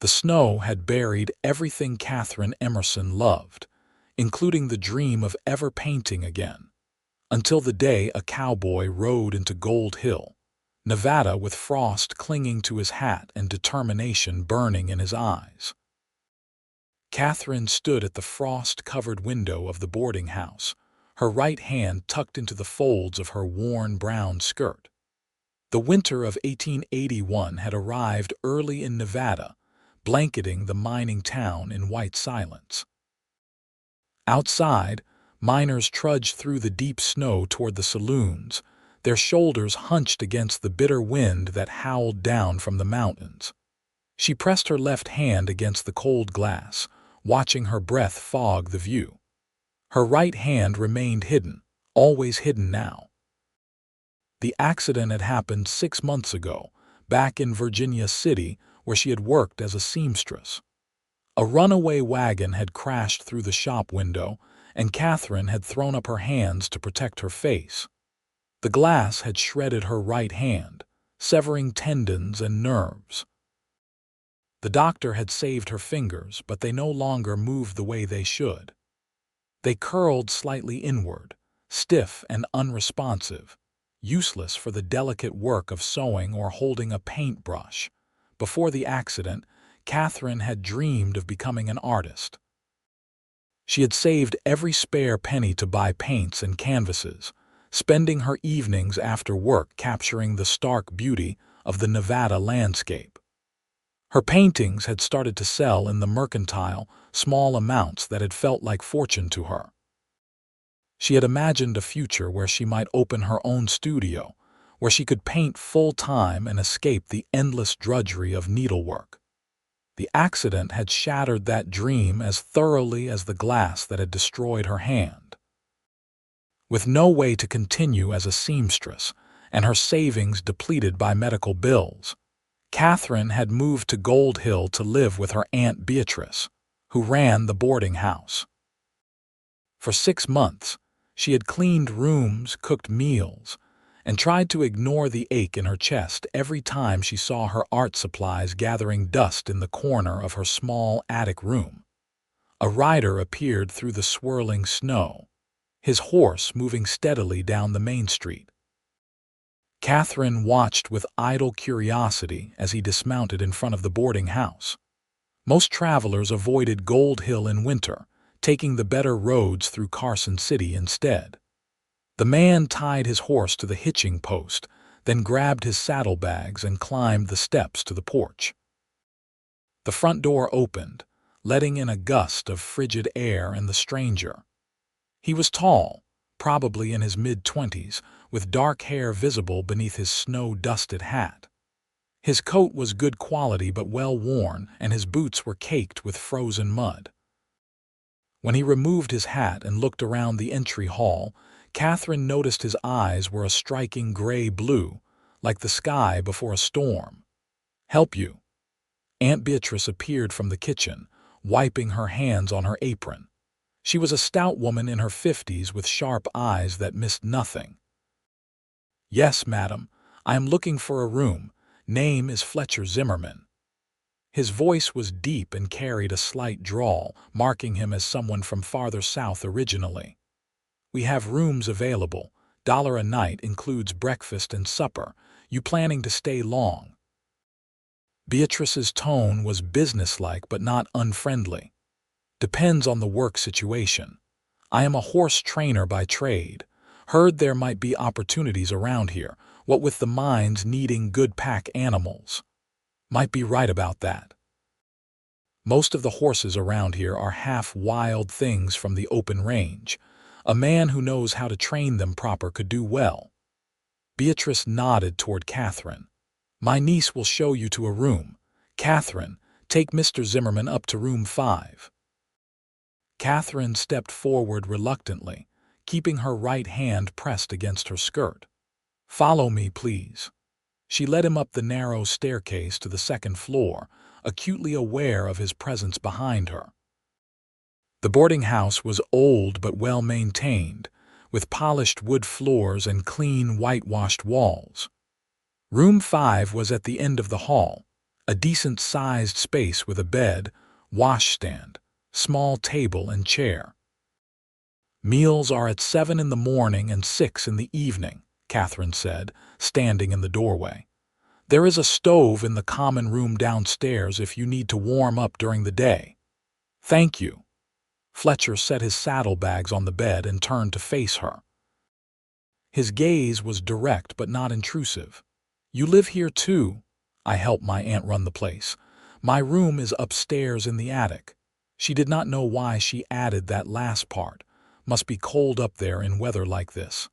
The snow had buried everything Katherine Emerson loved, including the dream of ever painting again, until the day a cowboy rode into Gold Hill, Nevada, with frost clinging to his hat and determination burning in his eyes. Katherine stood at the frost-covered window of the boarding house, her right hand tucked into the folds of her worn brown skirt. The winter of 1881 had arrived early in Nevada, blanketing the mining town in white silence. Outside, miners trudged through the deep snow toward the saloons, their shoulders hunched against the bitter wind that howled down from the mountains. She pressed her left hand against the cold glass, watching her breath fog the view. Her right hand remained hidden, always hidden now. The accident had happened 6 months ago, back in Virginia City, where she had worked as a seamstress. A runaway wagon had crashed through the shop window, and Katherine had thrown up her hands to protect her face. The glass had shredded her right hand, severing tendons and nerves. The doctor had saved her fingers, but they no longer moved the way they should. They curled slightly inward, stiff and unresponsive, useless for the delicate work of sewing or holding a paintbrush. Before the accident, Katherine had dreamed of becoming an artist. She had saved every spare penny to buy paints and canvases, spending her evenings after work capturing the stark beauty of the Nevada landscape. Her paintings had started to sell in the mercantile, small amounts that had felt like fortune to her. She had imagined a future where she might open her own studio, where she could paint full-time and escape the endless drudgery of needlework. The accident had shattered that dream as thoroughly as the glass that had destroyed her hand. With no way to continue as a seamstress, and her savings depleted by medical bills, Katherine had moved to Gold Hill to live with her Aunt Beatrice, who ran the boarding house. For 6 months, she had cleaned rooms, cooked meals, and tried to ignore the ache in her chest every time she saw her art supplies gathering dust in the corner of her small attic room. A rider appeared through the swirling snow, his horse moving steadily down the main street. Katherine watched with idle curiosity as he dismounted in front of the boarding house. Most travelers avoided Gold Hill in winter, taking the better roads through Carson City instead. The man tied his horse to the hitching post, then grabbed his saddlebags and climbed the steps to the porch. The front door opened, letting in a gust of frigid air and the stranger. He was tall, probably in his mid-20s, with dark hair visible beneath his snow-dusted hat. His coat was good quality but well-worn, and his boots were caked with frozen mud. When he removed his hat and looked around the entry hall, Katherine noticed his eyes were a striking gray-blue, like the sky before a storm. "Help you?" Aunt Beatrice appeared from the kitchen, wiping her hands on her apron. She was a stout woman in her 50s with sharp eyes that missed nothing. "Yes, madam. I am looking for a room. Name is Fletcher Zimmerman." His voice was deep and carried a slight drawl, marking him as someone from farther south originally. "We have rooms available. $1 a night includes breakfast and supper. You planning to stay long?" Beatrice's tone was businesslike but not unfriendly. "Depends on the work situation. I am a horse trainer by trade. Heard there might be opportunities around here, what with the mines needing good pack animals. Might be right about that. Most of the horses around here are half-wild things from the open range. A man who knows how to train them proper could do well." Beatrice nodded toward Katherine. "My niece will show you to a room. Katherine, take Mr. Zimmerman up to room 5. Katherine stepped forward reluctantly, keeping her right hand pressed against her skirt. "Follow me, please." She led him up the narrow staircase to the second floor, acutely aware of his presence behind her. The boarding house was old but well-maintained, with polished wood floors and clean whitewashed walls. Room 5 was at the end of the hall, A decent-sized space with a bed, washstand, small table and chair. "Meals are at 7 in the morning and 6 in the evening," Katherine said, standing in the doorway. "There is a stove in the common room downstairs if you need to warm up during the day." "Thank you." Fletcher set his saddlebags on the bed and turned to face her. His gaze was direct but not intrusive. "You live here too?" "I help my aunt run the place. My room is upstairs in the attic." She did not know why she added that last part. Must be cold up there in weather like this.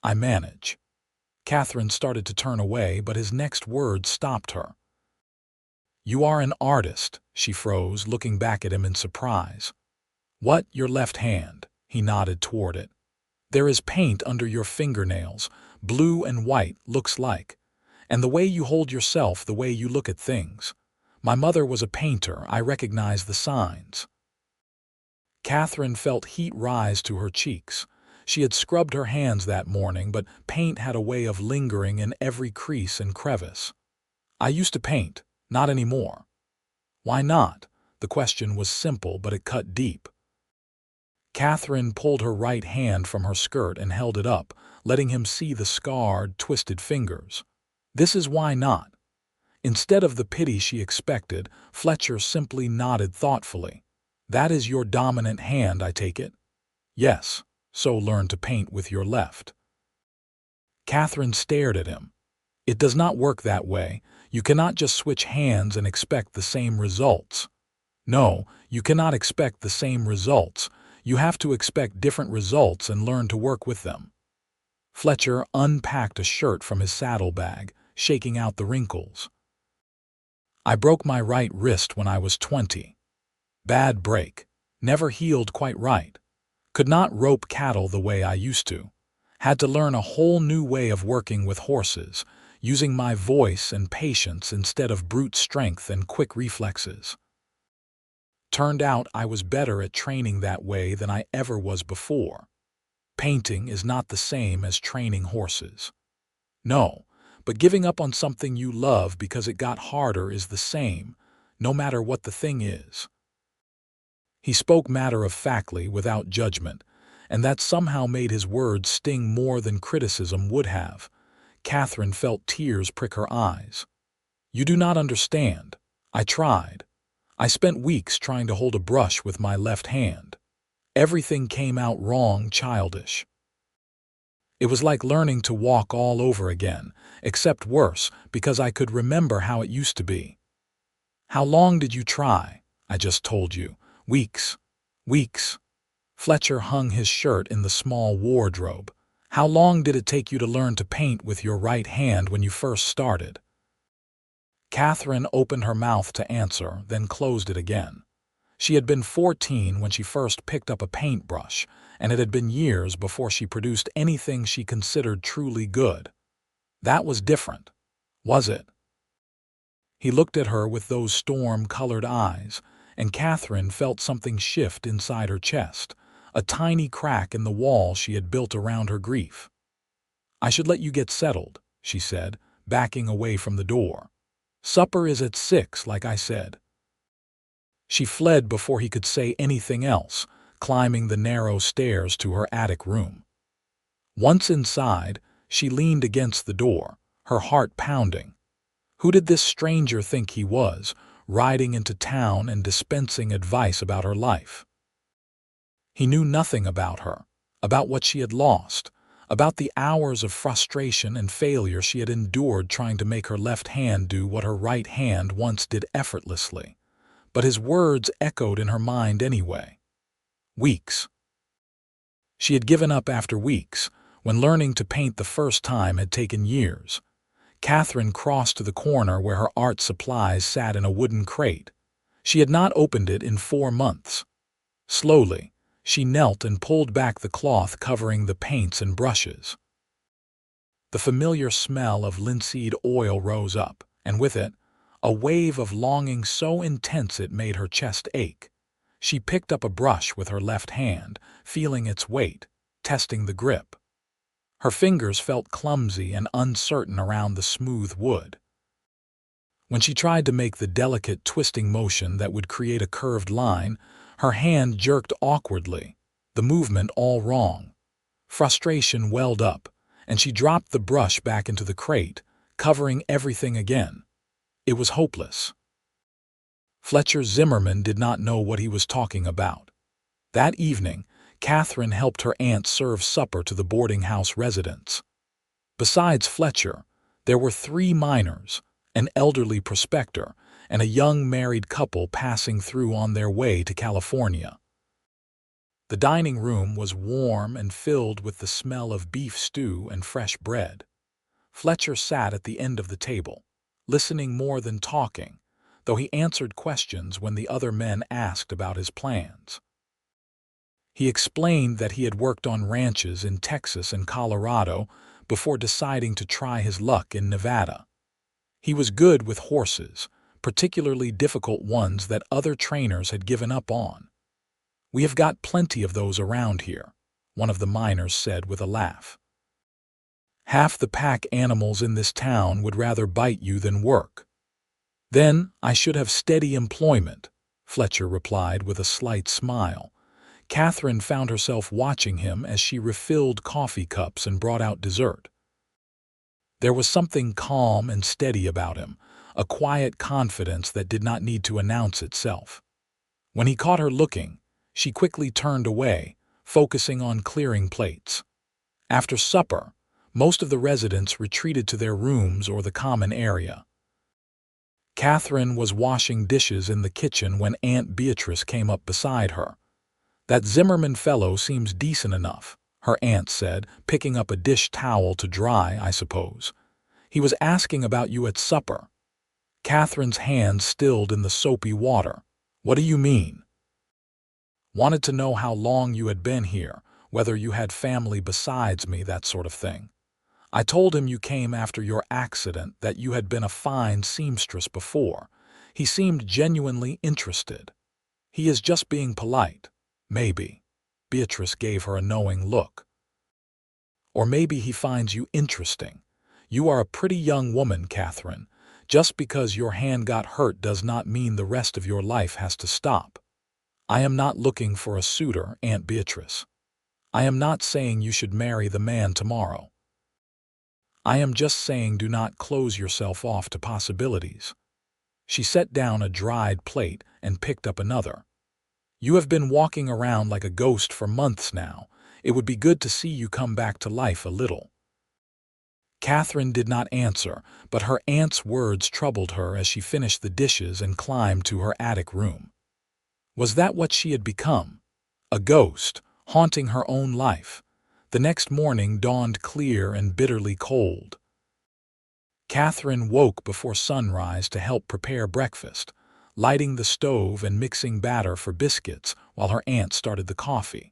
"I manage." Katherine started to turn away, but his next words stopped her. "You are an artist," she froze, looking back at him in surprise. "What, your left hand?" He nodded toward it. "There is paint under your fingernails, blue and white, looks like. And the way you hold yourself, the way you look at things. My mother was a painter, I recognize the signs." Katherine felt heat rise to her cheeks. She had scrubbed her hands that morning, but paint had a way of lingering in every crease and crevice. "I used to paint, not anymore." "Why not?" The question was simple, but it cut deep. Katherine pulled her right hand from her skirt and held it up, letting him see the scarred, twisted fingers. "This is why not." Instead of the pity she expected, Fletcher simply nodded thoughtfully. "That is your dominant hand, I take it?" "Yes, so learn to paint with your left." Katherine stared at him. "It does not work that way. You cannot just switch hands and expect the same results." "No, you cannot expect the same results. You have to expect different results and learn to work with them." Fletcher unpacked a shirt from his saddlebag, shaking out the wrinkles. "I broke my right wrist when I was 20. Bad break. Never healed quite right. Could not rope cattle the way I used to. Had to learn a whole new way of working with horses, using my voice and patience instead of brute strength and quick reflexes. Turned out I was better at training that way than I ever was before. Painting is not the same as training horses. No, but giving up on something you love because it got harder is the same, no matter what the thing is." He spoke matter-of-factly, without judgment, and that somehow made his words sting more than criticism would have. Katherine felt tears prick her eyes. "You do not understand. I tried. I spent weeks trying to hold a brush with my left hand. Everything came out wrong, childish. It was like learning to walk all over again, except worse, because I could remember how it used to be." "How long did you try?" "I just told you. Weeks. Weeks." Fletcher hung his shirt in the small wardrobe. "How long did it take you to learn to paint with your right hand when you first started?" Katherine opened her mouth to answer, then closed it again. She had been 14 when she first picked up a paintbrush, and it had been years before she produced anything she considered truly good. That was different, was it? He looked at her with those storm-colored eyes, and Katherine felt something shift inside her chest, a tiny crack in the wall she had built around her grief. "I should let you get settled," she said, backing away from the door. "Supper is at 6, like I said." She fled before he could say anything else, climbing the narrow stairs to her attic room. Once inside, she leaned against the door, her heart pounding. Who did this stranger think he was, riding into town and dispensing advice about her life? He knew nothing about her, about what she had lost, about the hours of frustration and failure she had endured trying to make her left hand do what her right hand once did effortlessly. But his words echoed in her mind anyway. Weeks. She had given up after weeks, when learning to paint the first time had taken years. Katherine crossed to the corner where her art supplies sat in a wooden crate. She had not opened it in 4 months. Slowly, she knelt and pulled back the cloth covering the paints and brushes. The familiar smell of linseed oil rose up, and with it, a wave of longing so intense it made her chest ache. She picked up a brush with her left hand, feeling its weight, testing the grip. Her fingers felt clumsy and uncertain around the smooth wood. When she tried to make the delicate twisting motion that would create a curved line, her hand jerked awkwardly, the movement all wrong. Frustration welled up, and she dropped the brush back into the crate, covering everything again. It was hopeless. Fletcher Zimmerman did not know what he was talking about. That evening, Katherine helped her aunt serve supper to the boarding house residents. Besides Fletcher, there were 3 minors, an elderly prospector, and a young married couple passing through on their way to California. The dining room was warm and filled with the smell of beef stew and fresh bread. Fletcher sat at the end of the table, listening more than talking, though he answered questions when the other men asked about his plans. He explained that he had worked on ranches in Texas and Colorado before deciding to try his luck in Nevada. He was good with horses, particularly difficult ones that other trainers had given up on. "We have got plenty of those around here," one of the miners said with a laugh. "Half the pack animals in this town would rather bite you than work." "Then I should have steady employment," Fletcher replied with a slight smile. Katherine found herself watching him as she refilled coffee cups and brought out dessert. There was something calm and steady about him, a quiet confidence that did not need to announce itself. When he caught her looking, she quickly turned away, focusing on clearing plates. After supper, most of the residents retreated to their rooms or the common area. Katherine was washing dishes in the kitchen when Aunt Beatrice came up beside her. "That Zimmerman fellow seems decent enough," her aunt said, picking up a dish towel to dry, I suppose. "He was asking about you at supper." Katherine's hands stilled in the soapy water. "What do you mean?" "Wanted to know how long you had been here, whether you had family besides me, that sort of thing. I told him you came after your accident, that you had been a fine seamstress before. He seemed genuinely interested. He is just being polite. Maybe." Beatrice gave her a knowing look. "Or maybe he finds you interesting. You are a pretty young woman, Katherine. Just because your hand got hurt does not mean the rest of your life has to stop. I am not looking for a suitor, Aunt Beatrice. I am not saying you should marry the man tomorrow. I am just saying do not close yourself off to possibilities." She set down a dried plate and picked up another. "You have been walking around like a ghost for months now. It would be good to see you come back to life a little." Katherine did not answer, but her aunt's words troubled her as she finished the dishes and climbed to her attic room. Was that what she had become? A ghost, haunting her own life. The next morning dawned clear and bitterly cold. Katherine woke before sunrise to help prepare breakfast, lighting the stove and mixing batter for biscuits while her aunt started the coffee.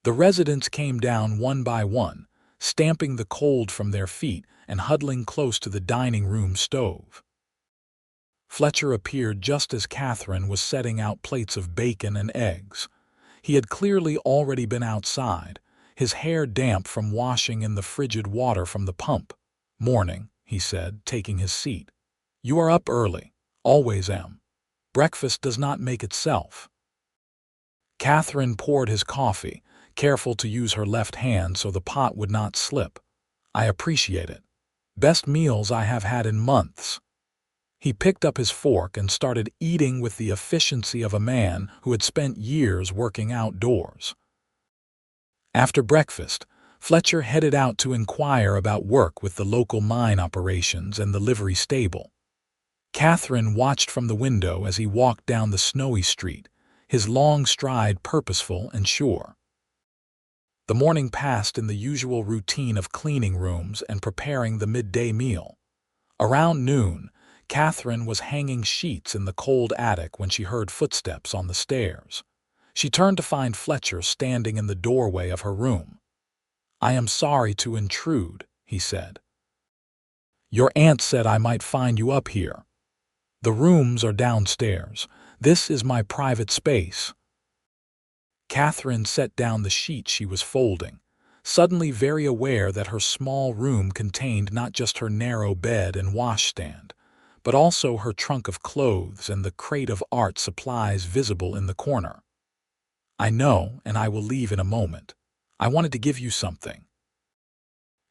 The residents came down one by one, stamping the cold from their feet and huddling close to the dining room stove. Fletcher appeared just as Katherine was setting out plates of bacon and eggs. He had clearly already been outside, his hair damp from washing in the frigid water from the pump. "Morning," he said, taking his seat. "You are up early. Always am. Breakfast does not make itself." Katherine poured his coffee, careful to use her left hand so the pot would not slip. "I appreciate it. Best meals I have had in months." He picked up his fork and started eating with the efficiency of a man who had spent years working outdoors. After breakfast, Fletcher headed out to inquire about work with the local mine operations and the livery stable. Katherine watched from the window as he walked down the snowy street, his long stride purposeful and sure. The morning passed in the usual routine of cleaning rooms and preparing the midday meal. Around noon, Katherine was hanging sheets in the cold attic when she heard footsteps on the stairs. She turned to find Fletcher standing in the doorway of her room. "I am sorry to intrude," he said. "Your aunt said I might find you up here. The rooms are downstairs. This is my private space." Katherine set down the sheet she was folding, suddenly very aware that her small room contained not just her narrow bed and washstand, but also her trunk of clothes and the crate of art supplies visible in the corner. "I know, and I will leave in a moment. I wanted to give you something."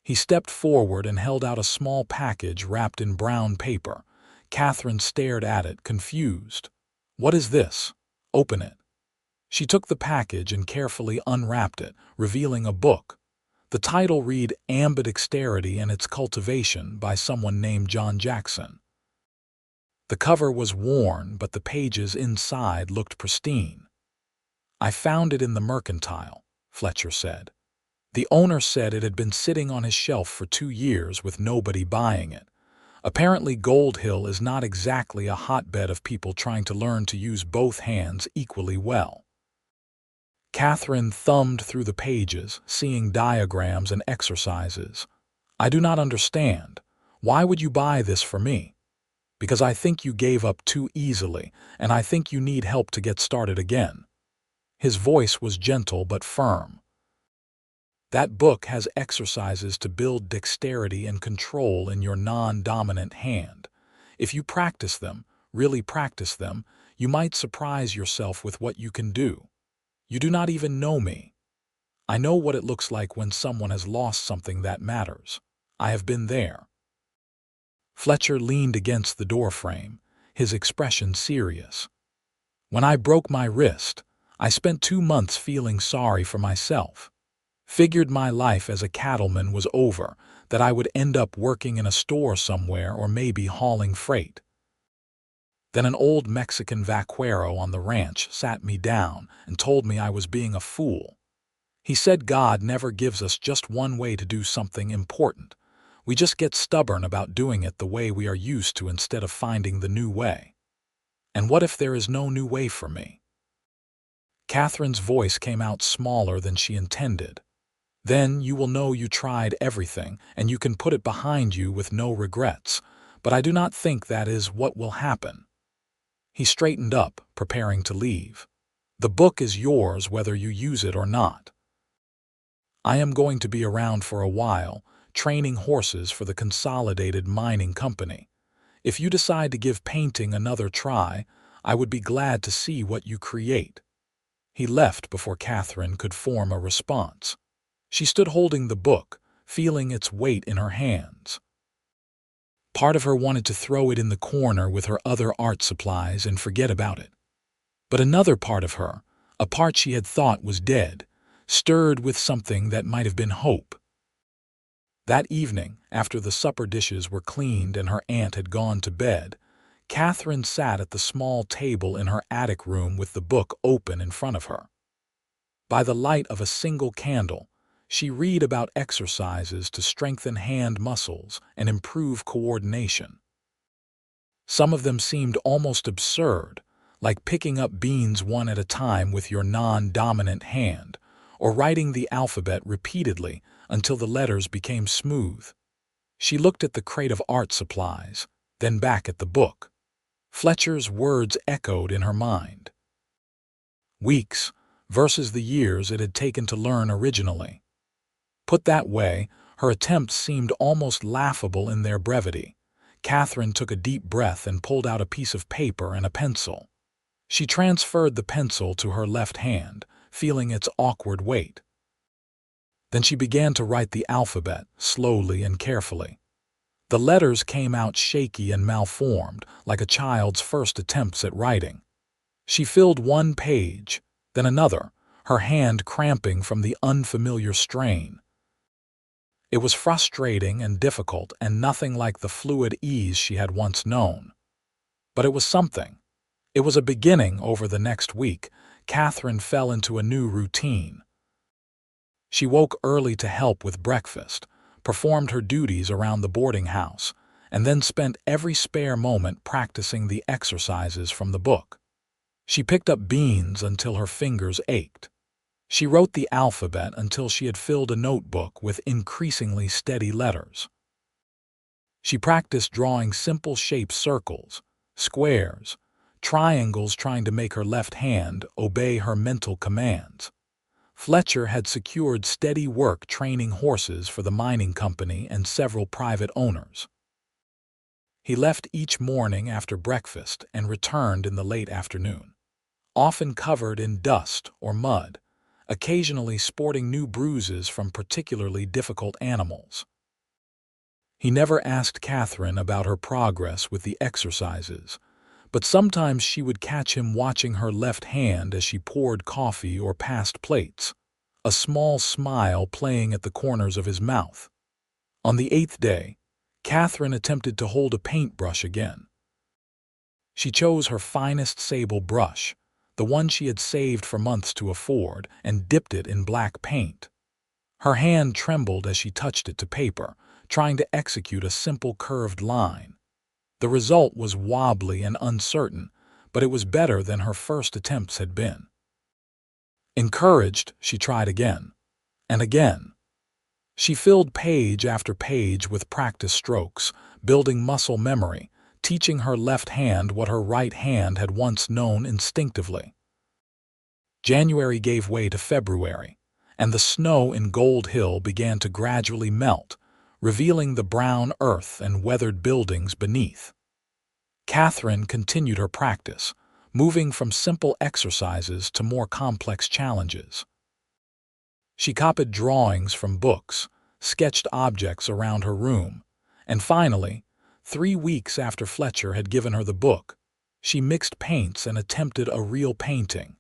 He stepped forward and held out a small package wrapped in brown paper. Katherine stared at it, confused. "What is this? Open it." She took the package and carefully unwrapped it, revealing a book. The title read Ambidexterity and Its Cultivation by someone named John Jackson. The cover was worn, but the pages inside looked pristine. "I found it in the Mercantile," Fletcher said. "The owner said it had been sitting on his shelf for 2 years with nobody buying it. Apparently Gold Hill is not exactly a hotbed of people trying to learn to use both hands equally well." Katherine thumbed through the pages, seeing diagrams and exercises. "I do not understand. Why would you buy this for me?" "Because I think you gave up too easily, and I think you need help to get started again." His voice was gentle but firm. "That book has exercises to build dexterity and control in your non-dominant hand. If you practice them, really practice them, you might surprise yourself with what you can do. You do not even know me. I know what it looks like when someone has lost something that matters. I have been there." Fletcher leaned against the doorframe, his expression serious. "When I broke my wrist, I spent 2 months feeling sorry for myself. Figured my life as a cattleman was over, that I would end up working in a store somewhere or maybe hauling freight. Then an old Mexican vaquero on the ranch sat me down and told me I was being a fool. He said God never gives us just one way to do something important. We just get stubborn about doing it the way we are used to instead of finding the new way. And what if there is no new way for me?" Katherine's voice came out smaller than she intended. "Then you will know you tried everything, and you can put it behind you with no regrets. But I do not think that is what will happen." He straightened up, preparing to leave. "The book is yours whether you use it or not. I am going to be around for a while, training horses for the Consolidated Mining Company. If you decide to give painting another try, I would be glad to see what you create." He left before Katherine could form a response. She stood holding the book, feeling its weight in her hands. Part of her wanted to throw it in the corner with her other art supplies and forget about it. But another part of her, a part she had thought was dead, stirred with something that might have been hope. That evening, after the supper dishes were cleaned and her aunt had gone to bed, Katherine sat at the small table in her attic room with the book open in front of her. By the light of a single candle, she read about exercises to strengthen hand muscles and improve coordination. Some of them seemed almost absurd, like picking up beans one at a time with your non-dominant hand, or writing the alphabet repeatedly until the letters became smooth. She looked at the crate of art supplies, then back at the book. Fletcher's words echoed in her mind. Weeks versus the years it had taken to learn originally. Put that way, her attempts seemed almost laughable in their brevity. Katherine took a deep breath and pulled out a piece of paper and a pencil. She transferred the pencil to her left hand, feeling its awkward weight. Then she began to write the alphabet, slowly and carefully. The letters came out shaky and malformed, like a child's first attempts at writing. She filled one page, then another, her hand cramping from the unfamiliar strain. It was frustrating and difficult and nothing like the fluid ease she had once known. But it was something. It was a beginning. Over the next week, Katherine fell into a new routine. She woke early to help with breakfast, performed her duties around the boarding house, and then spent every spare moment practicing the exercises from the book. She picked up beans until her fingers ached. She wrote the alphabet until she had filled a notebook with increasingly steady letters. She practiced drawing simple shaped circles, squares, triangles, trying to make her left hand obey her mental commands. Fletcher had secured steady work training horses for the mining company and several private owners. He left each morning after breakfast and returned in the late afternoon, often covered in dust or mud, occasionally sporting new bruises from particularly difficult animals. He never asked Katherine about her progress with the exercises, but sometimes she would catch him watching her left hand as she poured coffee or passed plates, a small smile playing at the corners of his mouth. On the 8th day, Katherine attempted to hold a paintbrush again. She chose her finest sable brush, the one she had saved for months to afford, and dipped it in black paint. Her hand trembled as she touched it to paper, trying to execute a simple curved line. The result was wobbly and uncertain, but it was better than her first attempts had been. Encouraged, she tried again, and again. She filled page after page with practice strokes, building muscle memory, teaching her left hand what her right hand had once known instinctively. January gave way to February, and the snow in Gold Hill began to gradually melt, revealing the brown earth and weathered buildings beneath. Katherine continued her practice, moving from simple exercises to more complex challenges. She copied drawings from books, sketched objects around her room, and finally, 3 weeks after Fletcher had given her the book, she mixed paints and attempted a real painting.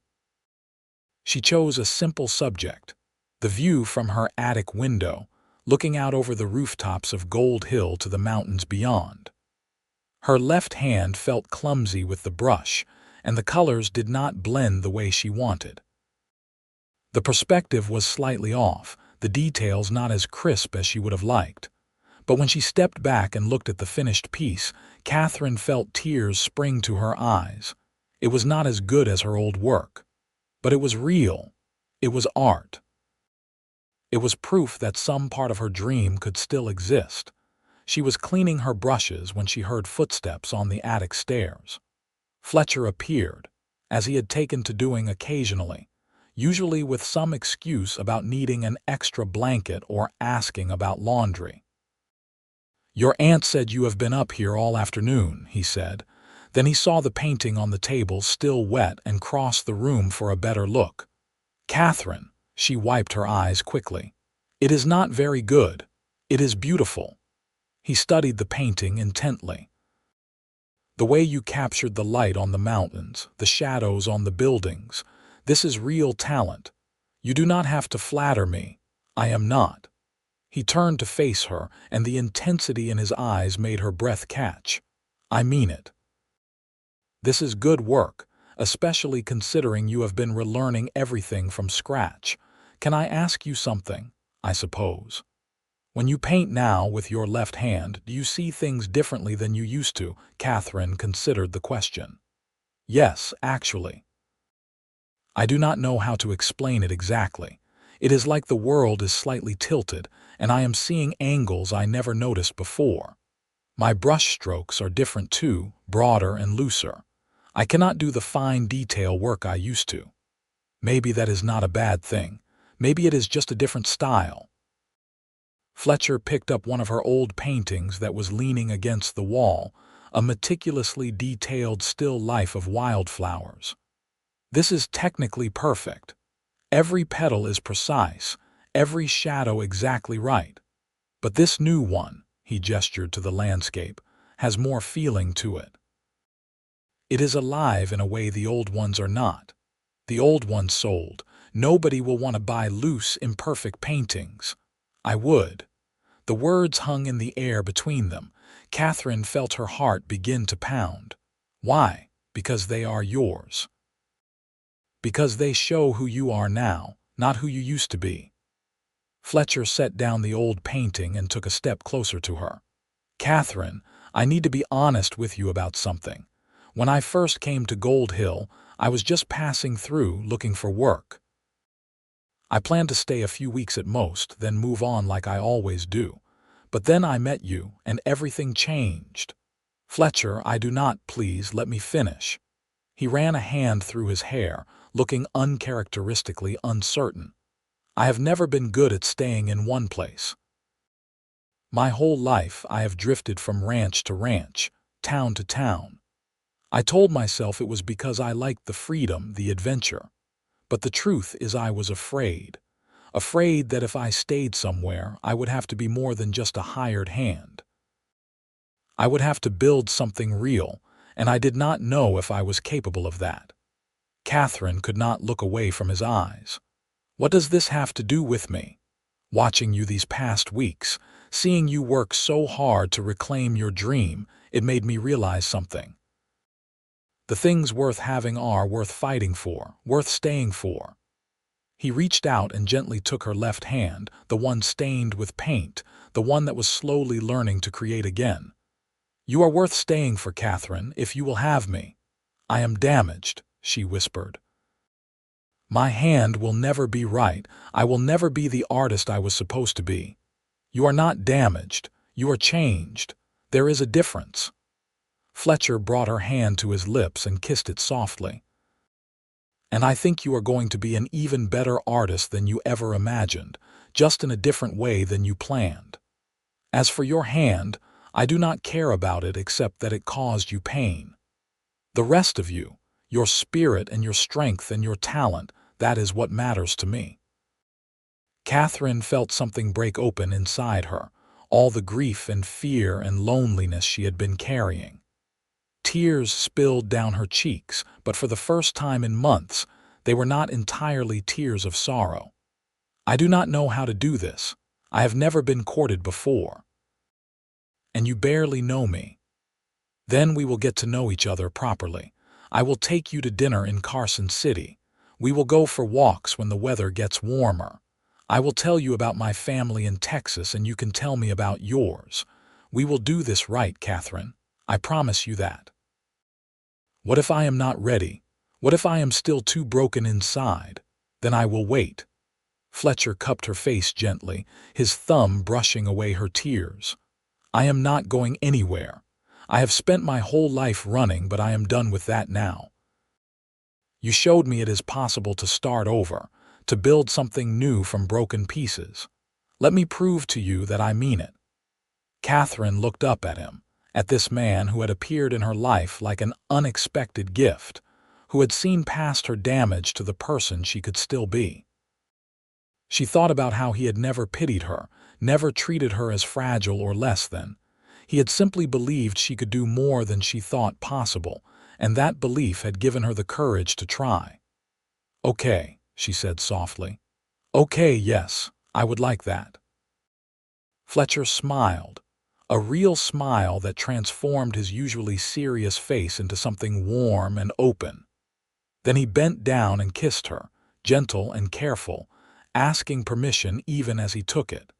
She chose a simple subject, the view from her attic window, looking out over the rooftops of Gold Hill to the mountains beyond. Her left hand felt clumsy with the brush, and the colors did not blend the way she wanted. The perspective was slightly off, the details not as crisp as she would have liked. But when she stepped back and looked at the finished piece, Katherine felt tears spring to her eyes. It was not as good as her old work, but it was real. It was art. It was proof that some part of her dream could still exist. She was cleaning her brushes when she heard footsteps on the attic stairs. Fletcher appeared, as he had taken to doing occasionally, usually with some excuse about needing an extra blanket or asking about laundry. "Your aunt said you have been up here all afternoon," he said. Then he saw the painting on the table still wet and crossed the room for a better look. "Katherine," she wiped her eyes quickly. "It is not very good. It is beautiful." He studied the painting intently. "The way you captured the light on the mountains, the shadows on the buildings, this is real talent. You do not have to flatter me. I am not." He turned to face her, and the intensity in his eyes made her breath catch. "I mean it. This is good work, especially considering you have been relearning everything from scratch. Can I ask you something, I suppose? When you paint now with your left hand, do you see things differently than you used to?" Katherine considered the question. "Yes, actually. I do not know how to explain it exactly. It is like the world is slightly tilted, and I am seeing angles I never noticed before. My brush strokes are different too, broader and looser. I cannot do the fine detail work I used to. Maybe that is not a bad thing. Maybe it is just a different style." Fletcher picked up one of her old paintings that was leaning against the wall, a meticulously detailed still life of wildflowers. "This is technically perfect. Every petal is precise, every shadow exactly right. But this new one," he gestured to the landscape, "has more feeling to it. It is alive in a way the old ones are not. The old ones sold. Nobody will want to buy loose, imperfect paintings. I would." The words hung in the air between them. Katherine felt her heart begin to pound. "Why? Because they are yours. Because they show who you are now, not who you used to be." Fletcher set down the old painting and took a step closer to her. "Katherine, I need to be honest with you about something. When I first came to Gold Hill, I was just passing through looking for work. I planned to stay a few weeks at most, then move on like I always do. But then I met you, and everything changed." "Fletcher, I do not, please let me finish." He ran a hand through his hair, looking uncharacteristically uncertain. "I have never been good at staying in one place. My whole life I have drifted from ranch to ranch, town to town. I told myself it was because I liked the freedom, the adventure. But the truth is I was afraid. Afraid that if I stayed somewhere, I would have to be more than just a hired hand. I would have to build something real, and I did not know if I was capable of that. Katherine could not look away from his eyes. What does this have to do with me? Watching you these past weeks, seeing you work so hard to reclaim your dream, it made me realize something. The things worth having are worth fighting for, worth staying for. He reached out and gently took her left hand, the one stained with paint, the one that was slowly learning to create again. You are worth staying for, Katherine, if you will have me. I am damaged, she whispered. My hand will never be right. I will never be the artist I was supposed to be. You are not damaged. You are changed. There is a difference. Fletcher brought her hand to his lips and kissed it softly. And I think you are going to be an even better artist than you ever imagined, just in a different way than you planned. As for your hand, I do not care about it except that it caused you pain. The rest of you, your spirit and your strength and your talent, that is what matters to me. Katherine felt something break open inside her, all the grief and fear and loneliness she had been carrying. Tears spilled down her cheeks, but for the first time in months, they were not entirely tears of sorrow. I do not know how to do this. I have never been courted before. And you barely know me. Then we will get to know each other properly. I will take you to dinner in Carson City. We will go for walks when the weather gets warmer. I will tell you about my family in Texas and you can tell me about yours. We will do this right, Katherine. I promise you that. What if I am not ready? What if I am still too broken inside? Then I will wait. Fletcher cupped her face gently, his thumb brushing away her tears. I am not going anywhere. I have spent my whole life running, but I am done with that now. You showed me it is possible to start over, to build something new from broken pieces. Let me prove to you that I mean it. Katherine looked up at him, at this man who had appeared in her life like an unexpected gift, who had seen past her damage to the person she could still be. She thought about how he had never pitied her, never treated her as fragile or less than. He had simply believed she could do more than she thought possible, and that belief had given her the courage to try. Okay, she said softly. Okay, yes, I would like that. Fletcher smiled, a real smile that transformed his usually serious face into something warm and open. Then he bent down and kissed her, gentle and careful, asking permission even as he took it.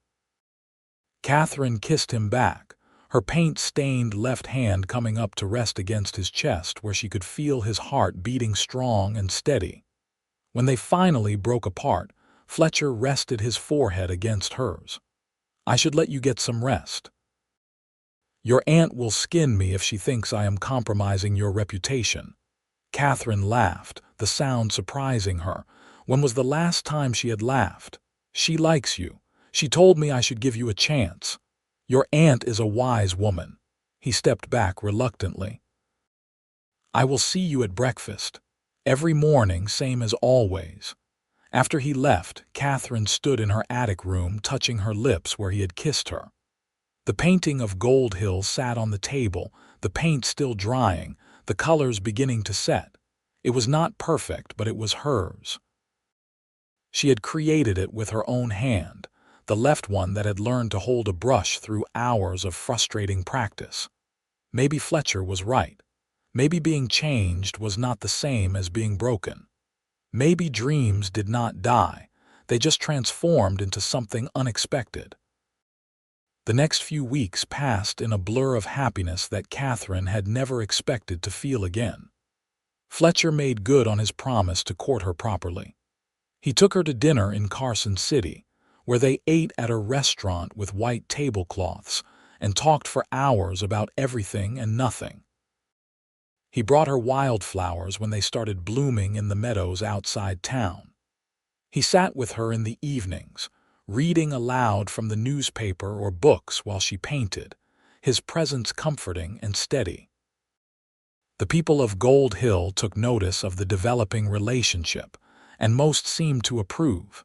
Katherine kissed him back, her paint-stained left hand coming up to rest against his chest where she could feel his heart beating strong and steady. When they finally broke apart, Fletcher rested his forehead against hers. I should let you get some rest. Your aunt will skin me if she thinks I am compromising your reputation. Katherine laughed, the sound surprising her. When was the last time she had laughed? She likes you. She told me I should give you a chance. Your aunt is a wise woman. He stepped back reluctantly. I will see you at breakfast. Every morning, same as always. After he left, Katherine stood in her attic room touching her lips where he had kissed her. The painting of Gold Hill sat on the table, the paint still drying, the colors beginning to set. It was not perfect, but it was hers. She had created it with her own hand, the left one that had learned to hold a brush through hours of frustrating practice. Maybe Fletcher was right. Maybe being changed was not the same as being broken. Maybe dreams did not die. They just transformed into something unexpected. The next few weeks passed in a blur of happiness that Katherine had never expected to feel again. Fletcher made good on his promise to court her properly. He took her to dinner in Carson City, where they ate at a restaurant with white tablecloths and talked for hours about everything and nothing. He brought her wildflowers when they started blooming in the meadows outside town. He sat with her in the evenings, reading aloud from the newspaper or books while she painted, his presence comforting and steady. The people of Gold Hill took notice of the developing relationship, and most seemed to approve.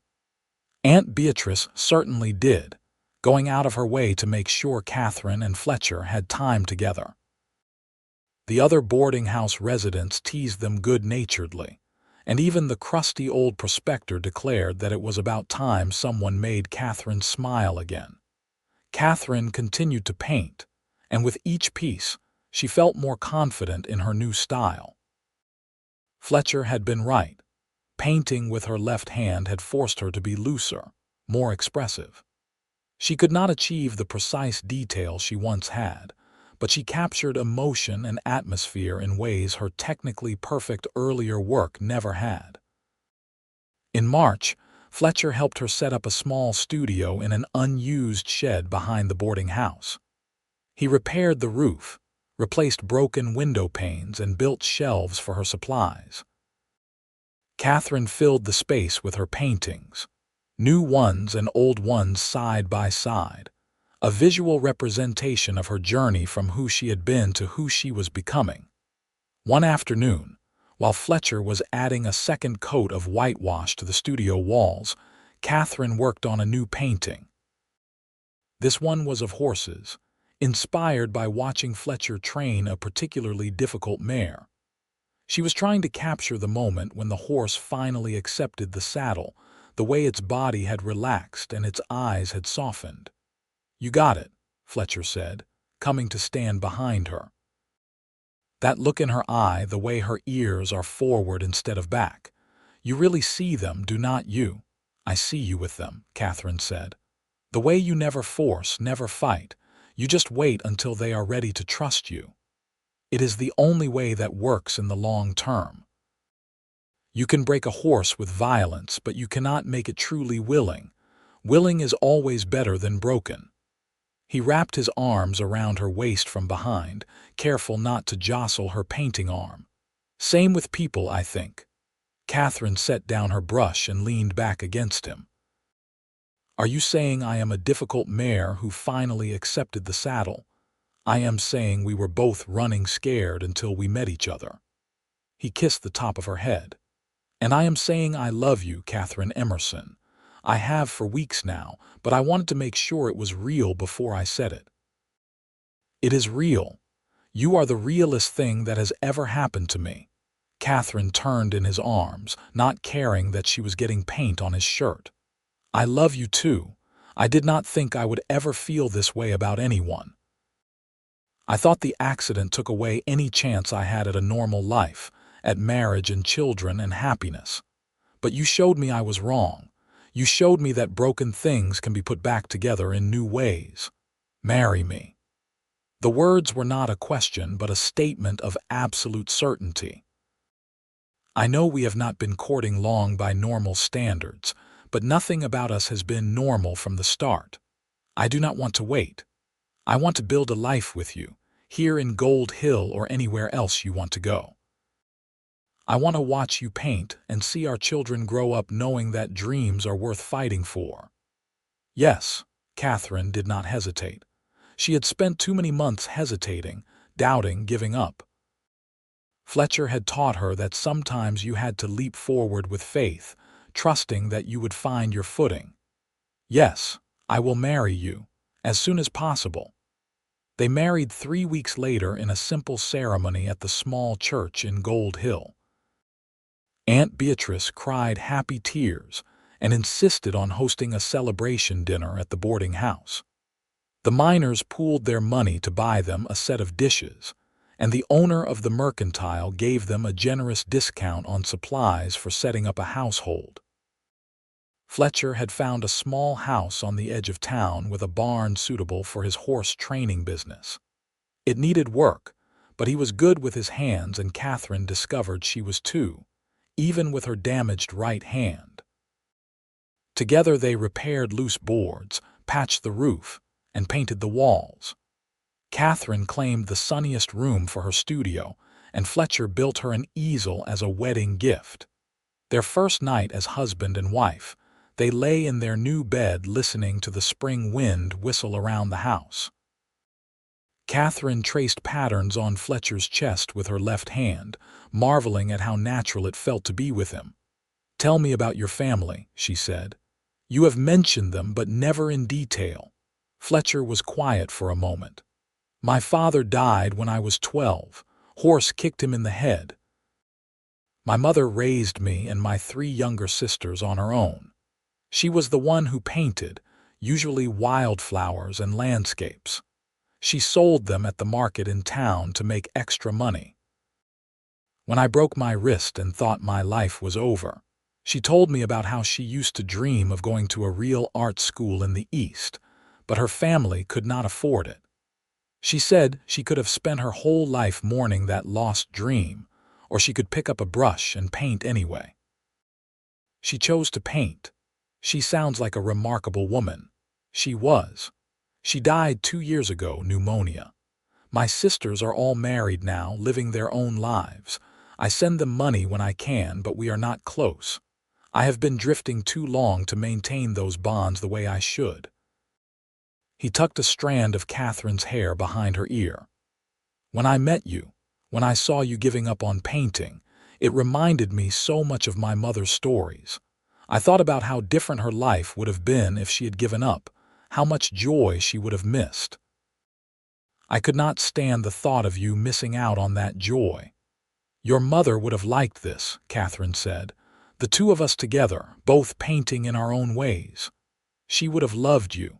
Aunt Beatrice certainly did, going out of her way to make sure Katherine and Fletcher had time together. The other boarding house residents teased them good-naturedly, and even the crusty old prospector declared that it was about time someone made Katherine smile again. Katherine continued to paint, and with each piece, she felt more confident in her new style. Fletcher had been right. Painting with her left hand had forced her to be looser, more expressive. She could not achieve the precise detail she once had, but she captured emotion and atmosphere in ways her technically perfect earlier work never had. In March, Fletcher helped her set up a small studio in an unused shed behind the boarding house. He repaired the roof, replaced broken window panes, and built shelves for her supplies. Katherine filled the space with her paintings, new ones and old ones side by side, a visual representation of her journey from who she had been to who she was becoming. One afternoon, while Fletcher was adding a second coat of whitewash to the studio walls, Katherine worked on a new painting. This one was of horses, inspired by watching Fletcher train a particularly difficult mare. She was trying to capture the moment when the horse finally accepted the saddle, the way its body had relaxed and its eyes had softened. "You got it," Fletcher said, coming to stand behind her. "That look in her eye, the way her ears are forward instead of back. You really see them, do not you?" "I see you with them," Katherine said. "The way you never force, never fight. You just wait until they are ready to trust you. It is the only way that works in the long term. You can break a horse with violence, but you cannot make it truly willing. Willing is always better than broken." He wrapped his arms around her waist from behind, careful not to jostle her painting arm. "Same with people, I think." Katherine set down her brush and leaned back against him. "Are you saying I am a difficult mare who finally accepted the saddle? I am saying we were both running scared until we met each other." He kissed the top of her head. "And I am saying I love you, Katherine Emerson. I have for weeks now, but I wanted to make sure it was real before I said it." "It is real. You are the realest thing that has ever happened to me." Katherine turned in his arms, not caring that she was getting paint on his shirt. "I love you too. I did not think I would ever feel this way about anyone. I thought the accident took away any chance I had at a normal life, at marriage and children and happiness. But you showed me I was wrong. You showed me that broken things can be put back together in new ways. Marry me." The words were not a question but a statement of absolute certainty. "I know we have not been courting long by normal standards, but nothing about us has been normal from the start. I do not want to wait. I want to build a life with you, here in Gold Hill or anywhere else you want to go. I want to watch you paint and see our children grow up knowing that dreams are worth fighting for." Yes, Katherine did not hesitate. She had spent too many months hesitating, doubting, giving up. Fletcher had taught her that sometimes you had to leap forward with faith, trusting that you would find your footing. "Yes, I will marry you, as soon as possible." They married 3 weeks later in a simple ceremony at the small church in Gold Hill. Aunt Beatrice cried happy tears and insisted on hosting a celebration dinner at the boarding house. The miners pooled their money to buy them a set of dishes, and the owner of the mercantile gave them a generous discount on supplies for setting up a household. Fletcher had found a small house on the edge of town with a barn suitable for his horse training business. It needed work, but he was good with his hands, and Katherine discovered she was too, even with her damaged right hand. Together they repaired loose boards, patched the roof, and painted the walls. Katherine claimed the sunniest room for her studio, and Fletcher built her an easel as a wedding gift. Their first night as husband and wife, They lay in their new bed listening to the spring wind whistle around the house. Katherine traced patterns on Fletcher's chest with her left hand, marveling at how natural it felt to be with him. "Tell me about your family," she said. "You have mentioned them, but never in detail." Fletcher was quiet for a moment. "My father died when I was 12. Horse kicked him in the head. My mother raised me and my 3 younger sisters on her own. She was the one who painted, usually wildflowers and landscapes. She sold them at the market in town to make extra money. When I broke my wrist and thought my life was over, she told me about how she used to dream of going to a real art school in the East, but her family could not afford it. She said she could have spent her whole life mourning that lost dream, or she could pick up a brush and paint anyway. She chose to paint. She sounds like a remarkable woman. She was. She died 2 years ago, pneumonia. My sisters are all married now, living their own lives. I send them money when I can, but we are not close. I have been drifting too long to maintain those bonds the way I should." He tucked a strand of Katherine's hair behind her ear. "When I met you, when I saw you giving up on painting, it reminded me so much of my mother's stories. I thought about how different her life would have been if she had given up, how much joy she would have missed. I could not stand the thought of you missing out on that joy." "Your mother would have liked this," Katherine said. "The 2 of us together, both painting in our own ways. She would have loved you.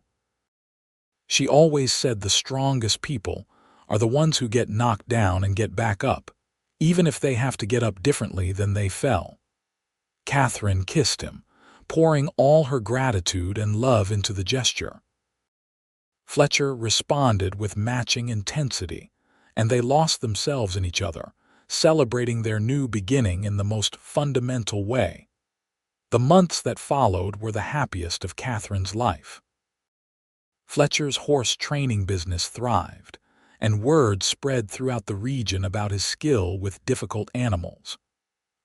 She always said the strongest people are the ones who get knocked down and get back up, even if they have to get up differently than they fell." Katherine kissed him, pouring all her gratitude and love into the gesture. Fletcher responded with matching intensity, and they lost themselves in each other, celebrating their new beginning in the most fundamental way. The months that followed were the happiest of Katherine's life. Fletcher's horse training business thrived, and word spread throughout the region about his skill with difficult animals.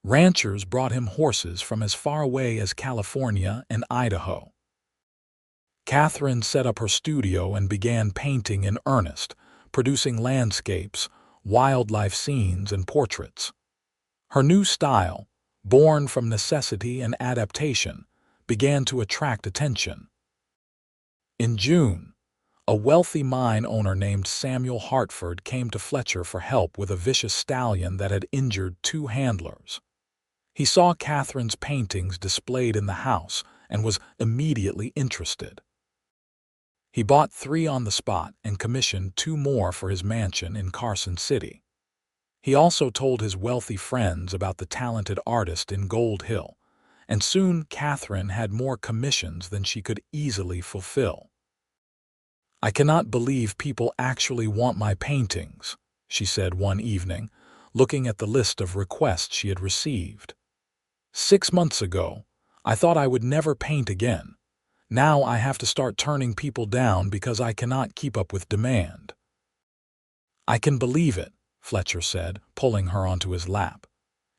Ranchers brought him horses from as far away as California and Idaho. Katherine set up her studio and began painting in earnest, producing landscapes, wildlife scenes, and portraits. Her new style, born from necessity and adaptation, began to attract attention. In June, a wealthy mine owner named Samuel Hartford came to Fletcher for help with a vicious stallion that had injured 2 handlers. He saw Katherine's paintings displayed in the house and was immediately interested. He bought 3 on the spot and commissioned 2 more for his mansion in Carson City. He also told his wealthy friends about the talented artist in Gold Hill, and soon Katherine had more commissions than she could easily fulfill. "I cannot believe people actually want my paintings," she said one evening, looking at the list of requests she had received. "6 months ago, I thought I would never paint again. Now I have to start turning people down because I cannot keep up with demand." "I can believe it," Fletcher said, pulling her onto his lap.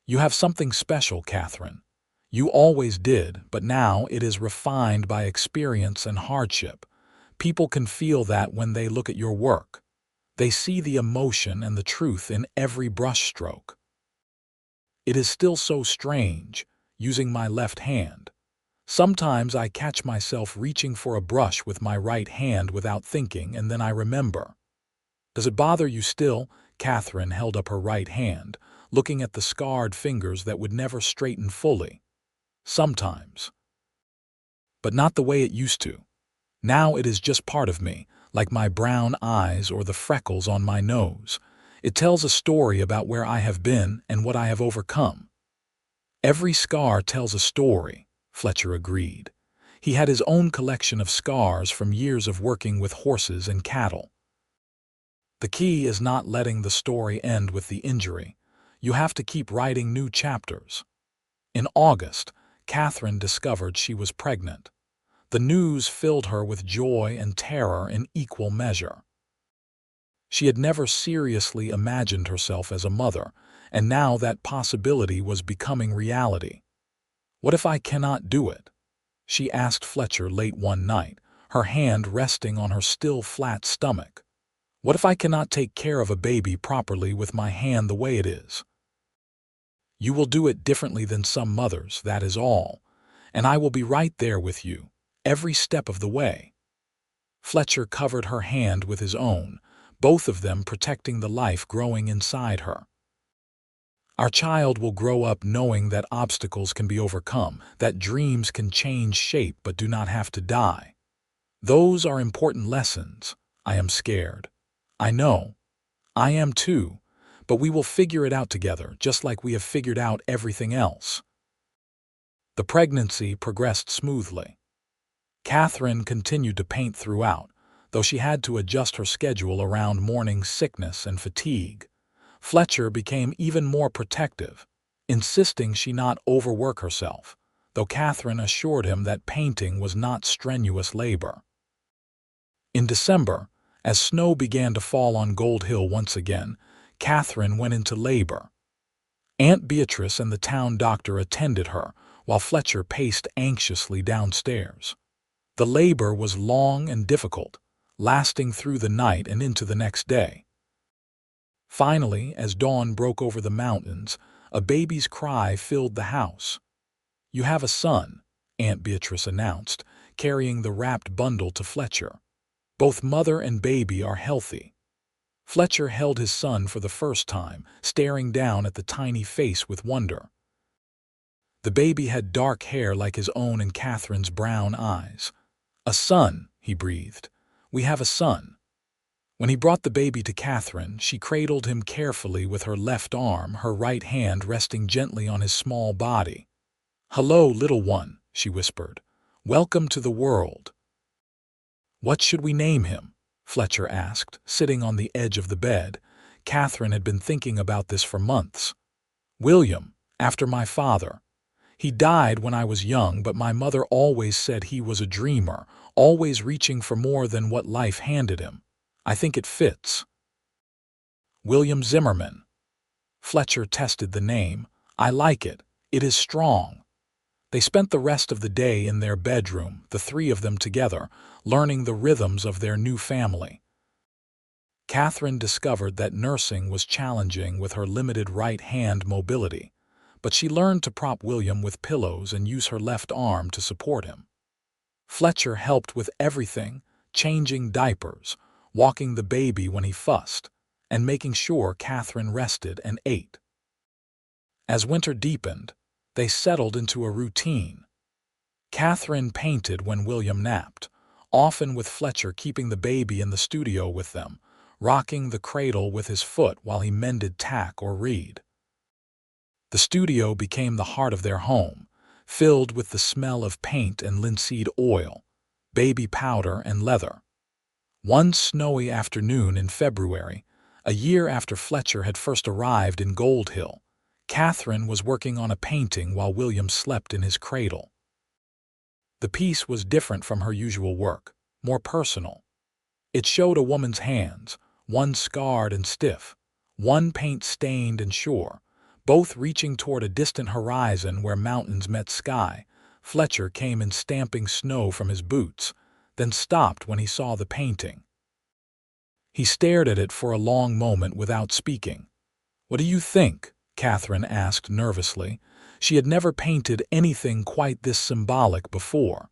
"You have something special, Katherine. You always did, but now it is refined by experience and hardship. People can feel that when they look at your work. They see the emotion and the truth in every brushstroke." It is still so strange, using my left hand. Sometimes I catch myself reaching for a brush with my right hand without thinking, and then I remember. "Does it bother you still?" Katherine held up her right hand, looking at the scarred fingers that would never straighten fully. "Sometimes. But not the way it used to. Now it is just part of me, like my brown eyes or the freckles on my nose. It tells a story about where I have been and what I have overcome." "Every scar tells a story," Fletcher agreed. He had his own collection of scars from years of working with horses and cattle. "The key is not letting the story end with the injury. You have to keep writing new chapters." In August, Katherine discovered she was pregnant. The news filled her with joy and terror in equal measure. She had never seriously imagined herself as a mother, and now that possibility was becoming reality. "What if I cannot do it?" she asked Fletcher late one night, her hand resting on her still flat stomach. "What if I cannot take care of a baby properly with my hand the way it is?" "You will do it differently than some mothers, that is all, and I will be right there with you, every step of the way." Fletcher covered her hand with his own, both of them protecting the life growing inside her. "Our child will grow up knowing that obstacles can be overcome, that dreams can change shape but do not have to die. Those are important lessons. I am scared. I know. I am too, but we will figure it out together, just like we have figured out everything else." The pregnancy progressed smoothly. Katherine continued to paint throughout, though she had to adjust her schedule around morning sickness and fatigue. Fletcher became even more protective, insisting she not overwork herself, though Katherine assured him that painting was not strenuous labor. In December, as snow began to fall on Gold Hill once again, Katherine went into labor. Aunt Beatrice and the town doctor attended her, while Fletcher paced anxiously downstairs. The labor was long and difficult, lasting through the night and into the next day. Finally, as dawn broke over the mountains, a baby's cry filled the house. "You have a son," Aunt Beatrice announced, carrying the wrapped bundle to Fletcher. "Both mother and baby are healthy." Fletcher held his son for the first time, staring down at the tiny face with wonder. The baby had dark hair like his own and Katherine's brown eyes. "A son," he breathed. "We have a son." When he brought the baby to Katherine, she cradled him carefully with her left arm, her right hand resting gently on his small body. "Hello, little one," she whispered. "Welcome to the world." "What should we name him?" Fletcher asked, sitting on the edge of the bed. Katherine had been thinking about this for months. "William, after my father. He died when I was young, but my mother always said he was a dreamer, always reaching for more than what life handed him. I think it fits." "William Zimmerman." Fletcher tested the name. "I like it. It is strong." They spent the rest of the day in their bedroom, the three of them together, learning the rhythms of their new family. Katherine discovered that nursing was challenging with her limited right-hand mobility, but she learned to prop William with pillows and use her left arm to support him. Fletcher helped with everything, changing diapers, walking the baby when he fussed, and making sure Katherine rested and ate. As winter deepened, they settled into a routine. Katherine painted when William napped, often with Fletcher keeping the baby in the studio with them, rocking the cradle with his foot while he mended tack or read. The studio became the heart of their home, filled with the smell of paint and linseed oil, baby powder and leather. One snowy afternoon in February, a year after Fletcher had first arrived in Gold Hill, Katherine was working on a painting while William slept in his cradle. The piece was different from her usual work, more personal. It showed a woman's hands, one scarred and stiff, one paint-stained and sure, both reaching toward a distant horizon where mountains met sky. Fletcher came in stamping snow from his boots, then stopped when he saw the painting. He stared at it for a long moment without speaking. "What do you think?" Katherine asked nervously. She had never painted anything quite this symbolic before.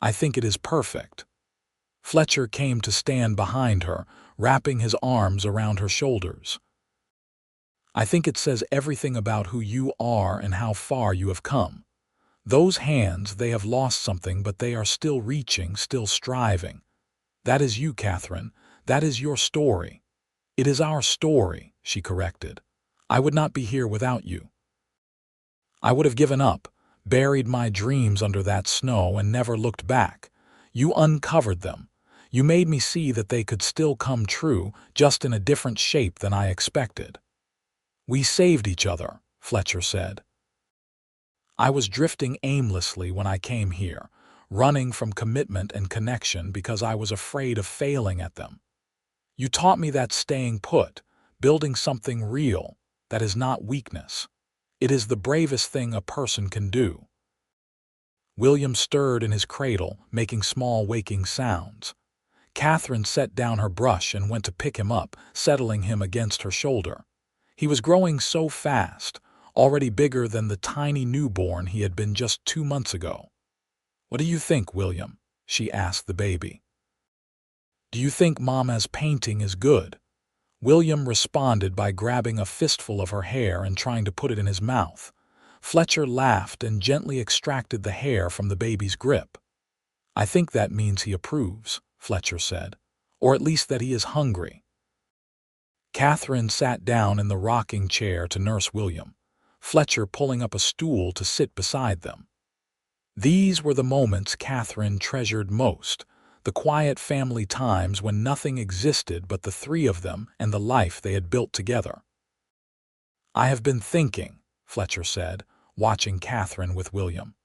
"I think it is perfect." Fletcher came to stand behind her, wrapping his arms around her shoulders. "I think it says everything about who you are and how far you have come. Those hands, they have lost something, but they are still reaching, still striving. That is you, Katherine. That is your story." "It is our story," she corrected. "I would not be here without you. I would have given up, buried my dreams under that snow and never looked back. You uncovered them. You made me see that they could still come true, just in a different shape than I expected." "We saved each other," Fletcher said. "I was drifting aimlessly when I came here, running from commitment and connection because I was afraid of failing at them. You taught me that staying put, building something real, that is not weakness. It is the bravest thing a person can do." William stirred in his cradle, making small waking sounds. Katherine set down her brush and went to pick him up, settling him against her shoulder. He was growing so fast, already bigger than the tiny newborn he had been just 2 months ago. "What do you think, William?" she asked the baby. "Do you think Mama's painting is good?" William responded by grabbing a fistful of her hair and trying to put it in his mouth. Fletcher laughed and gently extracted the hair from the baby's grip. "I think that means he approves," Fletcher said, "or at least that he is hungry." Katherine sat down in the rocking chair to nurse William, Fletcher pulling up a stool to sit beside them. These were the moments Katherine treasured most, the quiet family times when nothing existed but the three of them and the life they had built together. "I have been thinking," Fletcher said, watching Katherine with William.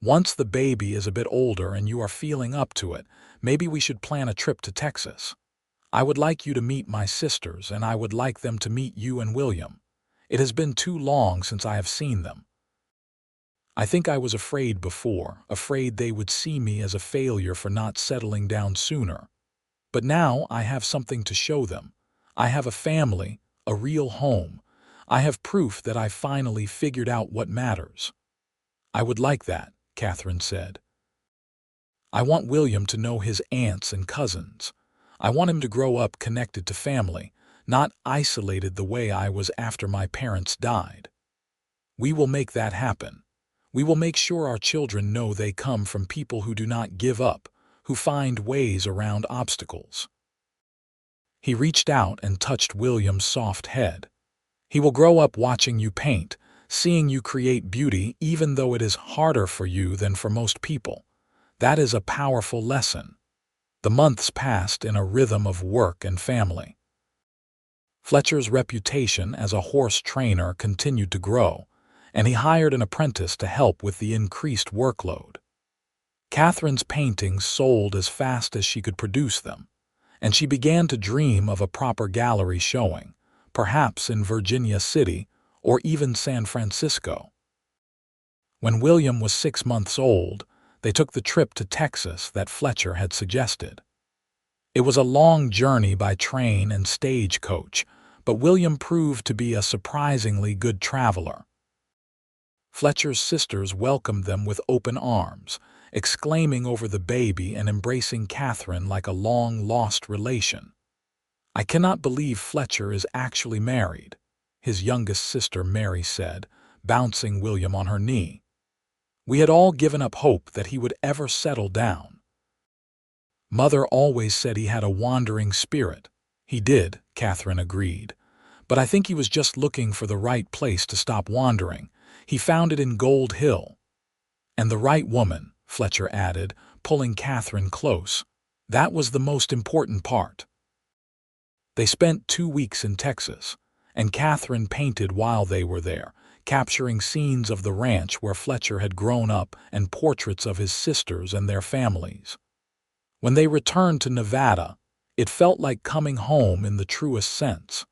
"Once the baby is a bit older and you are feeling up to it, maybe we should plan a trip to Texas. I would like you to meet my sisters, and I would like them to meet you and William. It has been too long since I have seen them. I think I was afraid before, afraid they would see me as a failure for not settling down sooner. But now I have something to show them. I have a family, a real home. I have proof that I finally figured out what matters." "I would like that," Katherine said. "I want William to know his aunts and cousins. I want him to grow up connected to family, not isolated the way I was after my parents died. We will make that happen. We will make sure our children know they come from people who do not give up, who find ways around obstacles." He reached out and touched William's soft head. "He will grow up watching you paint, seeing you create beauty even though it is harder for you than for most people. That is a powerful lesson." The months passed in a rhythm of work and family. Fletcher's reputation as a horse trainer continued to grow, and he hired an apprentice to help with the increased workload. Katherine's paintings sold as fast as she could produce them, and she began to dream of a proper gallery showing, perhaps in Virginia City or even San Francisco. When William was 6 months old, they took the trip to Texas that Fletcher had suggested. It was a long journey by train and stagecoach, but William proved to be a surprisingly good traveler. Fletcher's sisters welcomed them with open arms, exclaiming over the baby and embracing Katherine like a long-lost relation. "I cannot believe Fletcher is actually married," his youngest sister Mary said, bouncing William on her knee. "We had all given up hope that he would ever settle down." "Mother always said he had a wandering spirit." "He did," Katherine agreed. "But I think he was just looking for the right place to stop wandering. He found it in Gold Hill." "And the right woman," Fletcher added, pulling Katherine close. "That was the most important part." They spent 2 weeks in Texas, and Katherine painted while they were there, capturing scenes of the ranch where Fletcher had grown up and portraits of his sisters and their families. When they returned to Nevada, it felt like coming home in the truest sense.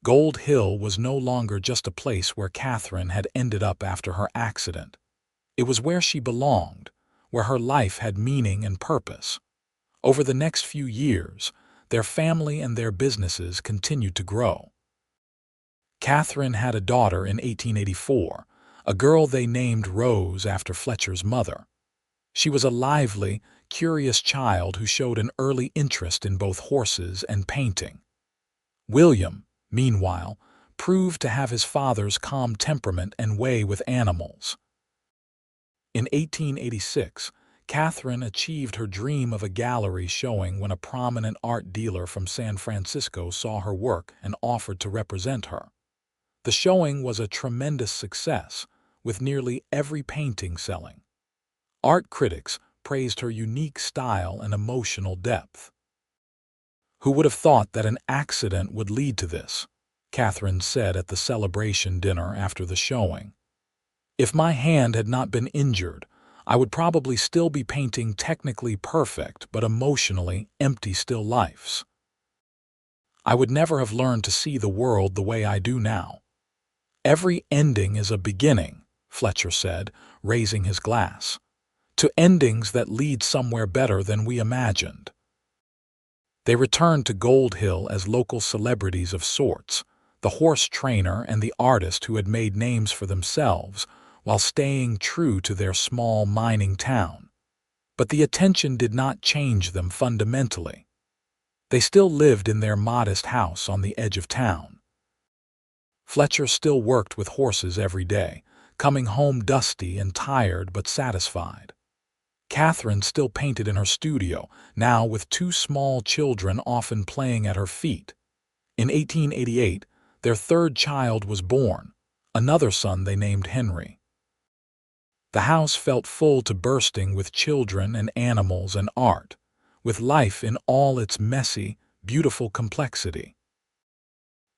Gold Hill was no longer just a place where Katherine had ended up after her accident. It was where she belonged, where her life had meaning and purpose. Over the next few years, their family and their businesses continued to grow. Katherine had a daughter in 1884, a girl they named Rose after Fletcher's mother. She was a lively, curious child who showed an early interest in both horses and painting. William, meanwhile, proved to have his father's calm temperament and way with animals. In 1886, Katherine achieved her dream of a gallery showing when a prominent art dealer from San Francisco saw her work and offered to represent her. The showing was a tremendous success, with nearly every painting selling. Art critics praised her unique style and emotional depth. "Who would have thought that an accident would lead to this?" Katherine said at the celebration dinner after the showing. "If my hand had not been injured, I would probably still be painting technically perfect but emotionally empty still lifes. I would never have learned to see the world the way I do now." "Every ending is a beginning," Fletcher said, raising his glass. To endings that lead somewhere better than we imagined. They returned to Gold Hill as local celebrities of sorts, the horse trainer and the artist who had made names for themselves while staying true to their small mining town. But the attention did not change them fundamentally. They still lived in their modest house on the edge of town. Fletcher still worked with horses every day, coming home dusty and tired but satisfied. Katherine still painted in her studio, now with two small children often playing at her feet. In 1888, their third child was born, another son they named Henry. The house felt full to bursting with children and animals and art, with life in all its messy, beautiful complexity.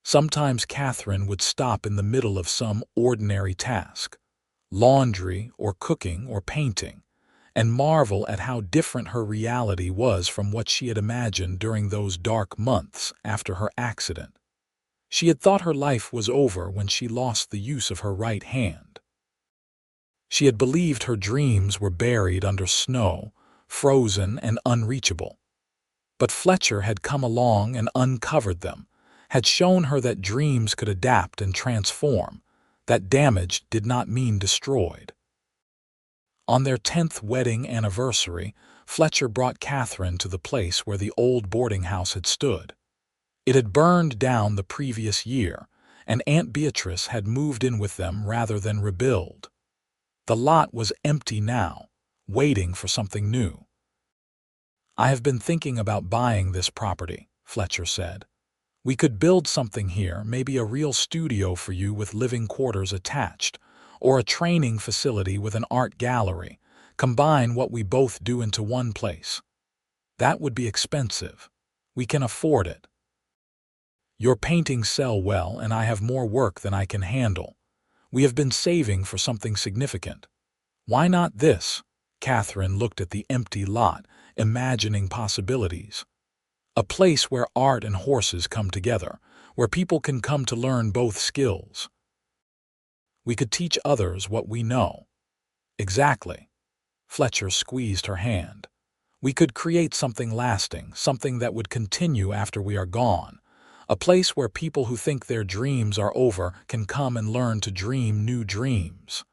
Sometimes Katherine would stop in the middle of some ordinary task, laundry or cooking or painting, and marvel at how different her reality was from what she had imagined during those dark months after her accident. She had thought her life was over when she lost the use of her right hand. She had believed her dreams were buried under snow, frozen and unreachable. But Fletcher had come along and uncovered them, had shown her that dreams could adapt and transform, that damage did not mean destroyed. On their 10th wedding anniversary, Fletcher brought Katherine to the place where the old boarding house had stood. It had burned down the previous year, and Aunt Beatrice had moved in with them rather than rebuild. The lot was empty now, waiting for something new. "I have been thinking about buying this property," Fletcher said. "We could build something here, maybe a real studio for you with living quarters attached, or a training facility with an art gallery, combine what we both do into one place. That would be expensive. We can afford it. Your paintings sell well, and I have more work than I can handle. We have been saving for something significant. Why not this?" Katherine looked at the empty lot, imagining possibilities. "A place where art and horses come together, where people can come to learn both skills. We could teach others what we know." "Exactly." Fletcher squeezed her hand. "We could create something lasting, something that would continue after we are gone. A place where people who think their dreams are over can come and learn to dream new dreams."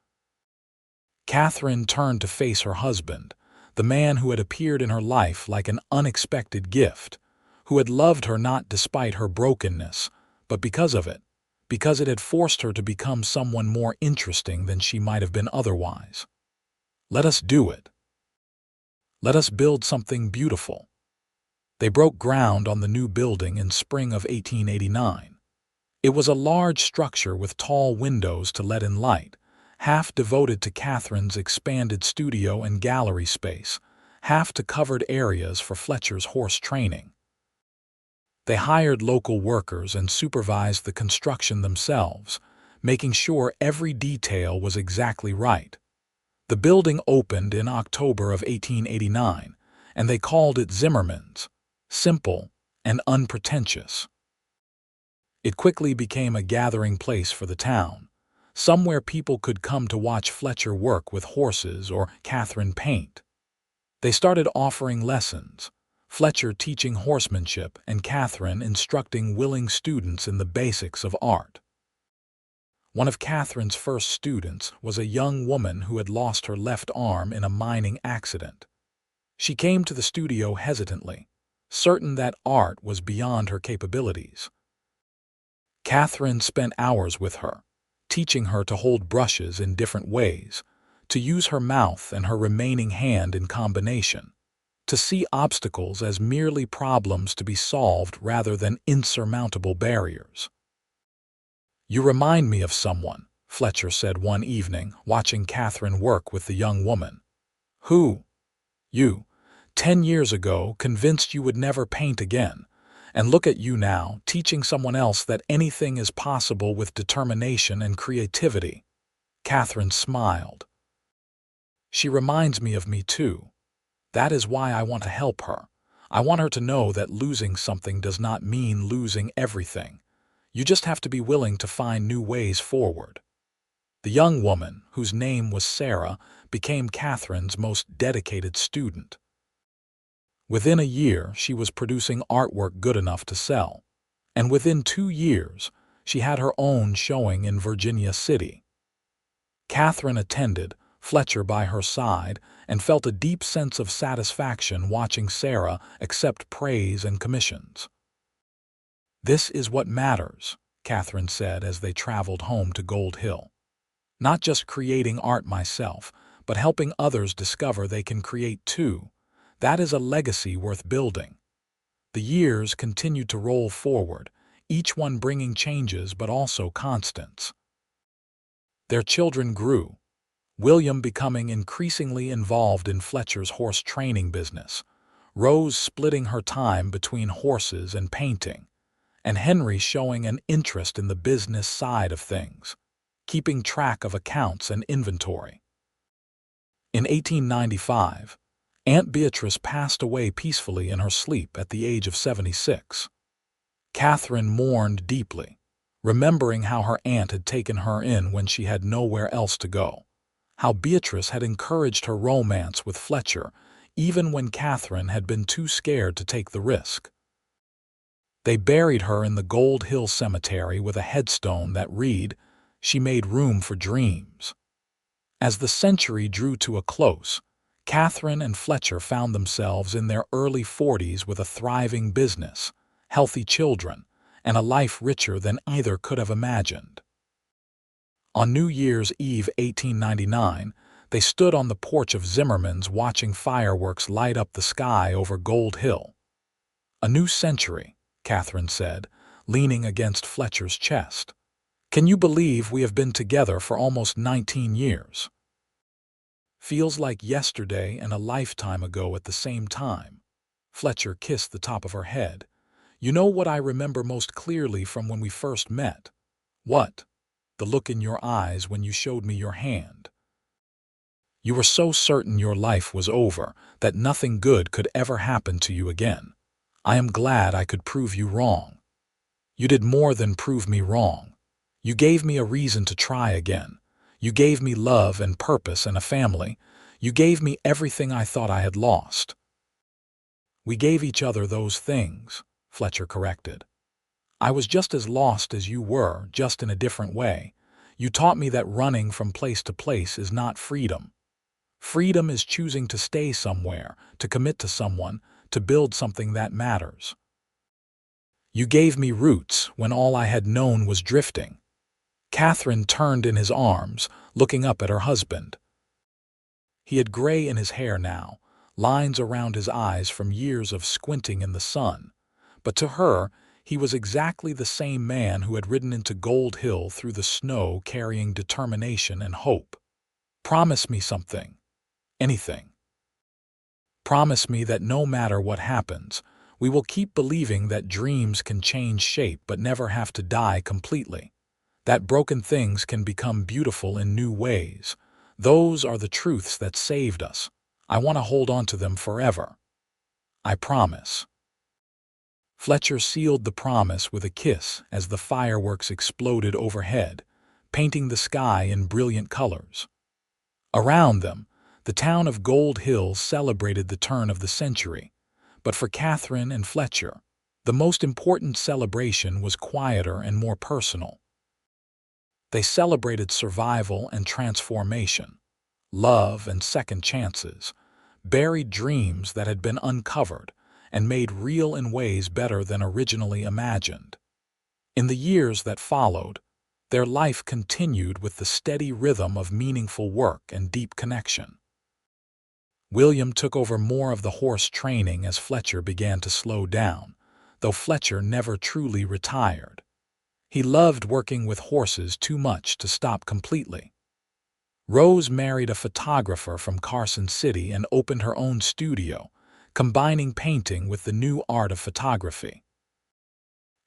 Katherine turned to face her husband, the man who had appeared in her life like an unexpected gift, who had loved her not despite her brokenness, but because of it, because it had forced her to become someone more interesting than she might have been otherwise. "Let us do it. Let us build something beautiful." They broke ground on the new building in spring of 1889. It was a large structure with tall windows to let in light, half devoted to Katherine's expanded studio and gallery space, half to covered areas for Fletcher's horse training. They hired local workers and supervised the construction themselves, making sure every detail was exactly right. The building opened in October of 1889, and they called it Zimmerman's, simple and unpretentious. It quickly became a gathering place for the town, somewhere people could come to watch Fletcher work with horses or Katherine paint. They started offering lessons, Fletcher teaching horsemanship and Katherine instructing willing students in the basics of art. One of Katherine's first students was a young woman who had lost her left arm in a mining accident. She came to the studio hesitantly, certain that art was beyond her capabilities. Katherine spent hours with her, teaching her to hold brushes in different ways, to use her mouth and her remaining hand in combination, to see obstacles as merely problems to be solved rather than insurmountable barriers. "You remind me of someone," Fletcher said one evening, watching Katherine work with the young woman. "Who?" "You, 10 years ago, convinced you would never paint again, and look at you now, teaching someone else that anything is possible with determination and creativity." Katherine smiled. "She reminds me of me too. That is why I want to help her. I want her to know that losing something does not mean losing everything. You just have to be willing to find new ways forward." The young woman, whose name was Sarah, became Catherine's most dedicated student. Within a year, she was producing artwork good enough to sell, and within 2 years, she had her own showing in Virginia City. Katherine attended, Fletcher by her side, and felt a deep sense of satisfaction watching Sarah accept praise and commissions. "This is what matters," Katherine said as they traveled home to Gold Hill. "Not just creating art myself, but helping others discover they can create too. That is a legacy worth building." The years continued to roll forward, each one bringing changes but also constants. Their children grew, William becoming increasingly involved in Fletcher's horse training business, Rose splitting her time between horses and painting, and Henry showing an interest in the business side of things, keeping track of accounts and inventory. In 1895, Aunt Beatrice passed away peacefully in her sleep at the age of 76. Katherine mourned deeply, remembering how her aunt had taken her in when she had nowhere else to go, how Beatrice had encouraged her romance with Fletcher even when Katherine had been too scared to take the risk. They buried her in the Gold Hill Cemetery with a headstone that read, "She made room for dreams." As the century drew to a close, Katherine and Fletcher found themselves in their early 40s with a thriving business, healthy children, and a life richer than either could have imagined. On New Year's Eve 1899, they stood on the porch of Zimmerman's watching fireworks light up the sky over Gold Hill. "A new century," Katherine said, leaning against Fletcher's chest. "Can you believe we have been together for almost 19 years? Feels like yesterday and a lifetime ago at the same time." Fletcher kissed the top of her head. "You know what I remember most clearly from when we first met?" "What?" "The look in your eyes when you showed me your hand. You were so certain your life was over, that nothing good could ever happen to you again. I am glad I could prove you wrong." "You did more than prove me wrong. You gave me a reason to try again. You gave me love and purpose and a family. You gave me everything I thought I had lost." "We gave each other those things," Fletcher corrected. "I was just as lost as you were, just in a different way. You taught me that running from place to place is not freedom. Freedom is choosing to stay somewhere, to commit to someone, to build something that matters. You gave me roots when all I had known was drifting." Katherine turned in his arms, looking up at her husband. He had gray in his hair now, lines around his eyes from years of squinting in the sun, but to her, he was exactly the same man who had ridden into Gold Hill through the snow carrying determination and hope. "Promise me something. Anything. Promise me that no matter what happens, we will keep believing that dreams can change shape but never have to die completely. That broken things can become beautiful in new ways. Those are the truths that saved us. I want to hold on to them forever. I promise." Fletcher sealed the promise with a kiss as the fireworks exploded overhead, painting the sky in brilliant colors. Around them, the town of Gold Hill celebrated the turn of the century, but for Katherine and Fletcher, the most important celebration was quieter and more personal. They celebrated survival and transformation, love and second chances, buried dreams that had been uncovered and made real in ways better than originally imagined. In the years that followed, their life continued with the steady rhythm of meaningful work and deep connection. William took over more of the horse training as Fletcher began to slow down, though Fletcher never truly retired. He loved working with horses too much to stop completely. Rose married a photographer from Carson City and opened her own studio, combining painting with the new art of photography.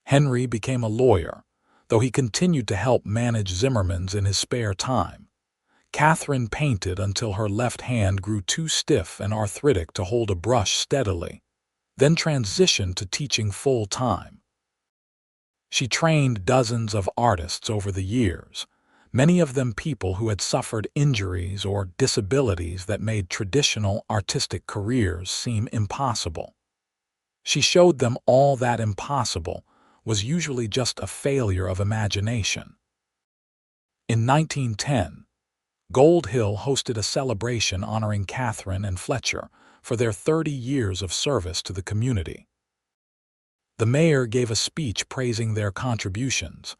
Henry became a lawyer, though he continued to help manage Zimmerman's in his spare time. Katherine painted until her left hand grew too stiff and arthritic to hold a brush steadily, then transitioned to teaching full-time. She trained dozens of artists over the years, many of them people who had suffered injuries or disabilities that made traditional artistic careers seem impossible. She showed them all that impossible was usually just a failure of imagination. In 1910, Gold Hill hosted a celebration honoring Katherine and Fletcher for their 30 years of service to the community. The mayor gave a speech praising their contributions,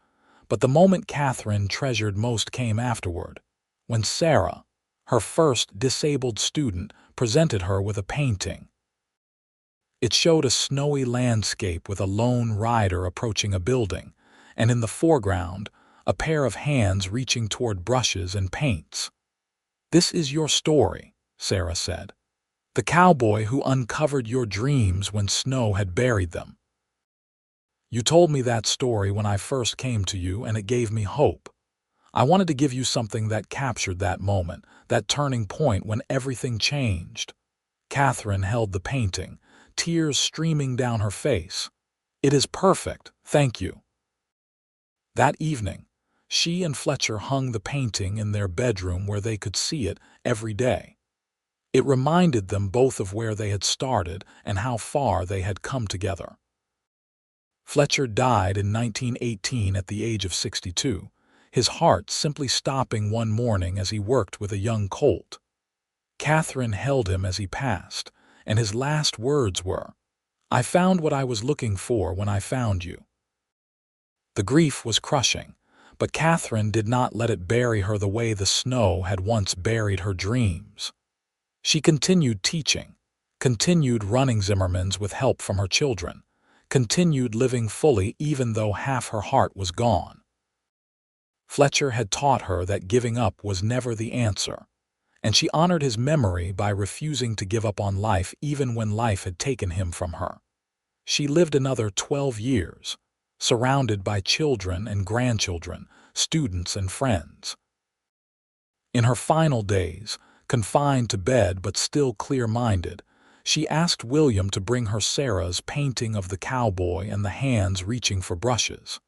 but the moment Katherine treasured most came afterward, when Sarah, her first disabled student, presented her with a painting. It showed a snowy landscape with a lone rider approaching a building, and in the foreground, a pair of hands reaching toward brushes and paints. "This is your story," Sarah said. "The cowboy who uncovered your dreams when snow had buried them. You told me that story when I first came to you, and it gave me hope. I wanted to give you something that captured that moment, that turning point when everything changed." Katherine held the painting, tears streaming down her face. "It is perfect, thank you." That evening, she and Fletcher hung the painting in their bedroom where they could see it every day. It reminded them both of where they had started and how far they had come together. Fletcher died in 1918 at the age of 62, his heart simply stopping one morning as he worked with a young colt. Katherine held him as he passed, and his last words were, "I found what I was looking for when I found you." The grief was crushing, but Katherine did not let it bury her the way the snow had once buried her dreams. She continued teaching, continued running Zimmermans with help from her children, continued living fully even though half her heart was gone. Fletcher had taught her that giving up was never the answer, and she honored his memory by refusing to give up on life even when life had taken him from her. She lived another 12 years, surrounded by children and grandchildren, students and friends. In her final days, confined to bed but still clear-minded, she asked William to bring her Sarah's painting of the cowboy and the hands reaching for brushes.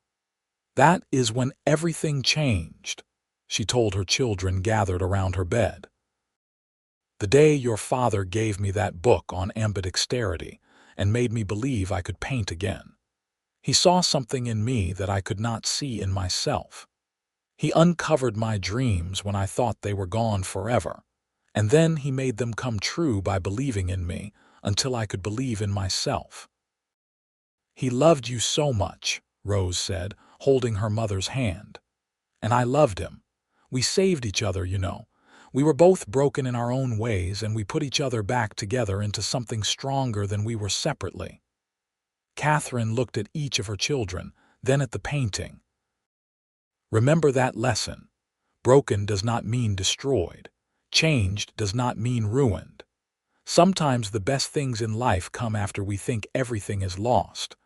"That is when everything changed," she told her children gathered around her bed. "The day your father gave me that book on ambidexterity and made me believe I could paint again. He saw something in me that I could not see in myself. He uncovered my dreams when I thought they were gone forever, and then he made them come true by believing in me until I could believe in myself." "He loved you so much," Rose said, holding her mother's hand. "And I loved him. We saved each other, you know. We were both broken in our own ways, and we put each other back together into something stronger than we were separately." Katherine looked at each of her children, then at the painting. "Remember that lesson. Broken does not mean destroyed. Changed does not mean ruined. Sometimes the best things in life come after we think everything is lost.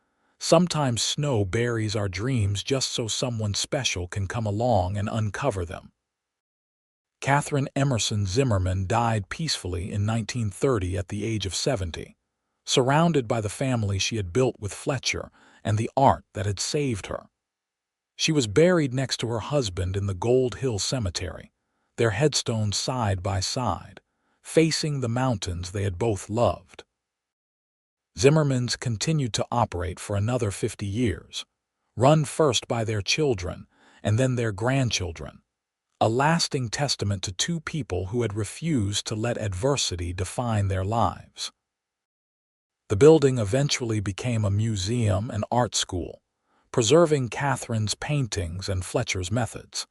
Sometimes snow buries our dreams just so someone special can come along and uncover them." Katherine Emerson Zimmerman died peacefully in 1930 at the age of 70, surrounded by the family she had built with Fletcher and the art that had saved her. She was buried next to her husband in the Gold Hill Cemetery, their headstones side by side, facing the mountains they had both loved. Zimmermans continued to operate for another 50 years, run first by their children and then their grandchildren, a lasting testament to two people who had refused to let adversity define their lives. The building eventually became a museum and art school, preserving Katherine's paintings and Fletcher's methods,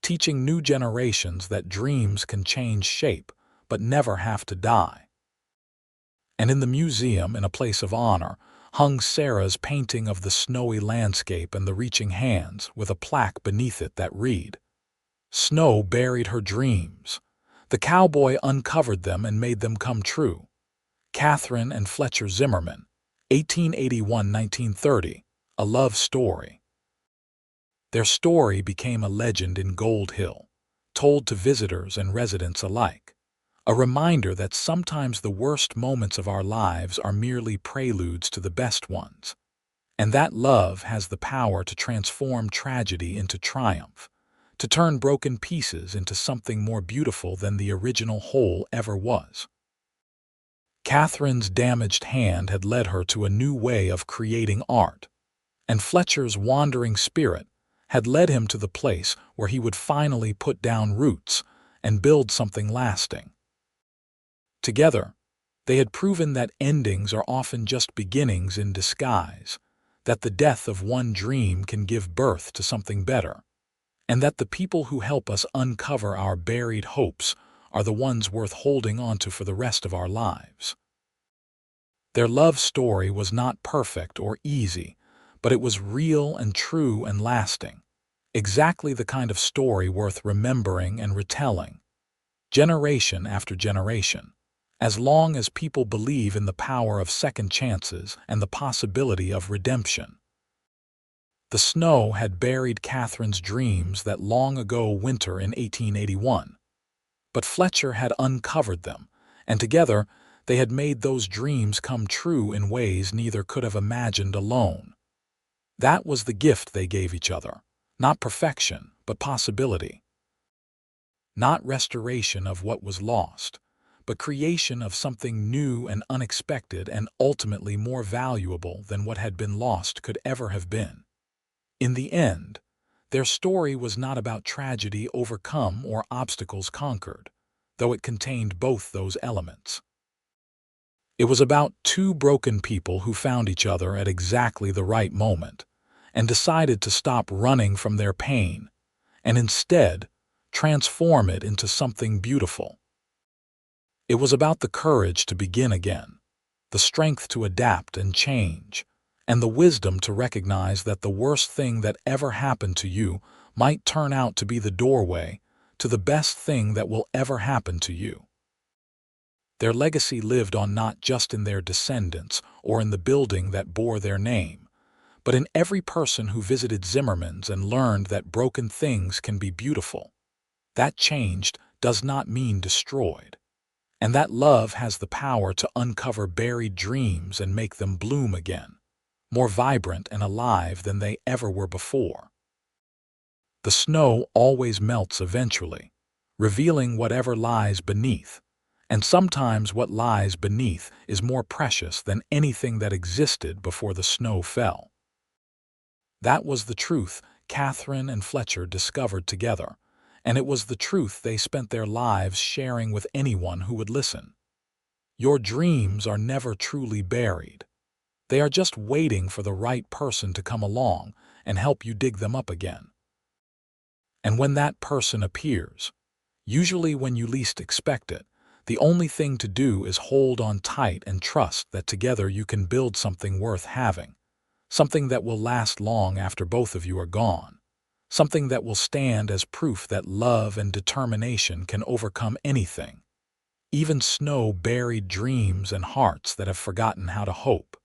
teaching new generations that dreams can change shape but never have to die. And in the museum, in a place of honor, hung Sarah's painting of the snowy landscape and the reaching hands, with a plaque beneath it that read, "Snow buried her dreams. The cowboy uncovered them and made them come true. Katherine and Fletcher Zimmerman, 1881–1930, a love story." Their story became a legend in Gold Hill, told to visitors and residents alike, a reminder that sometimes the worst moments of our lives are merely preludes to the best ones, and that love has the power to transform tragedy into triumph, to turn broken pieces into something more beautiful than the original whole ever was. Catherine's damaged hand had led her to a new way of creating art, and Fletcher's wandering spirit had led him to the place where he would finally put down roots and build something lasting. Together, they had proven that endings are often just beginnings in disguise, that the death of one dream can give birth to something better, and that the people who help us uncover our buried hopes are the ones worth holding onto for the rest of our lives. Their love story was not perfect or easy, but it was real and true and lasting, exactly the kind of story worth remembering and retelling, generation after generation, as long as people believe in the power of second chances and the possibility of redemption. The snow had buried Catherine's dreams that long ago winter in 1881, but Fletcher had uncovered them, and together they had made those dreams come true in ways neither could have imagined alone. That was the gift they gave each other, not perfection, but possibility. Not restoration of what was lost, but creation of something new and unexpected and ultimately more valuable than what had been lost could ever have been. In the end, their story was not about tragedy overcome or obstacles conquered, though it contained both those elements. It was about two broken people who found each other at exactly the right moment and decided to stop running from their pain and instead transform it into something beautiful. It was about the courage to begin again, the strength to adapt and change, and the wisdom to recognize that the worst thing that ever happened to you might turn out to be the doorway to the best thing that will ever happen to you. Their legacy lived on not just in their descendants or in the building that bore their name, but in every person who visited Zimmerman's and learned that broken things can be beautiful. That changed does not mean destroyed, and that love has the power to uncover buried dreams and make them bloom again, more vibrant and alive than they ever were before. The snow always melts eventually, revealing whatever lies beneath, and sometimes what lies beneath is more precious than anything that existed before the snow fell. That was the truth Katherine and Fletcher discovered together, and it was the truth they spent their lives sharing with anyone who would listen. Your dreams are never truly buried. They are just waiting for the right person to come along and help you dig them up again. And when that person appears, usually when you least expect it, the only thing to do is hold on tight and trust that together you can build something worth having, something that will last long after both of you are gone, something that will stand as proof that love and determination can overcome anything, even snow-buried dreams and hearts that have forgotten how to hope.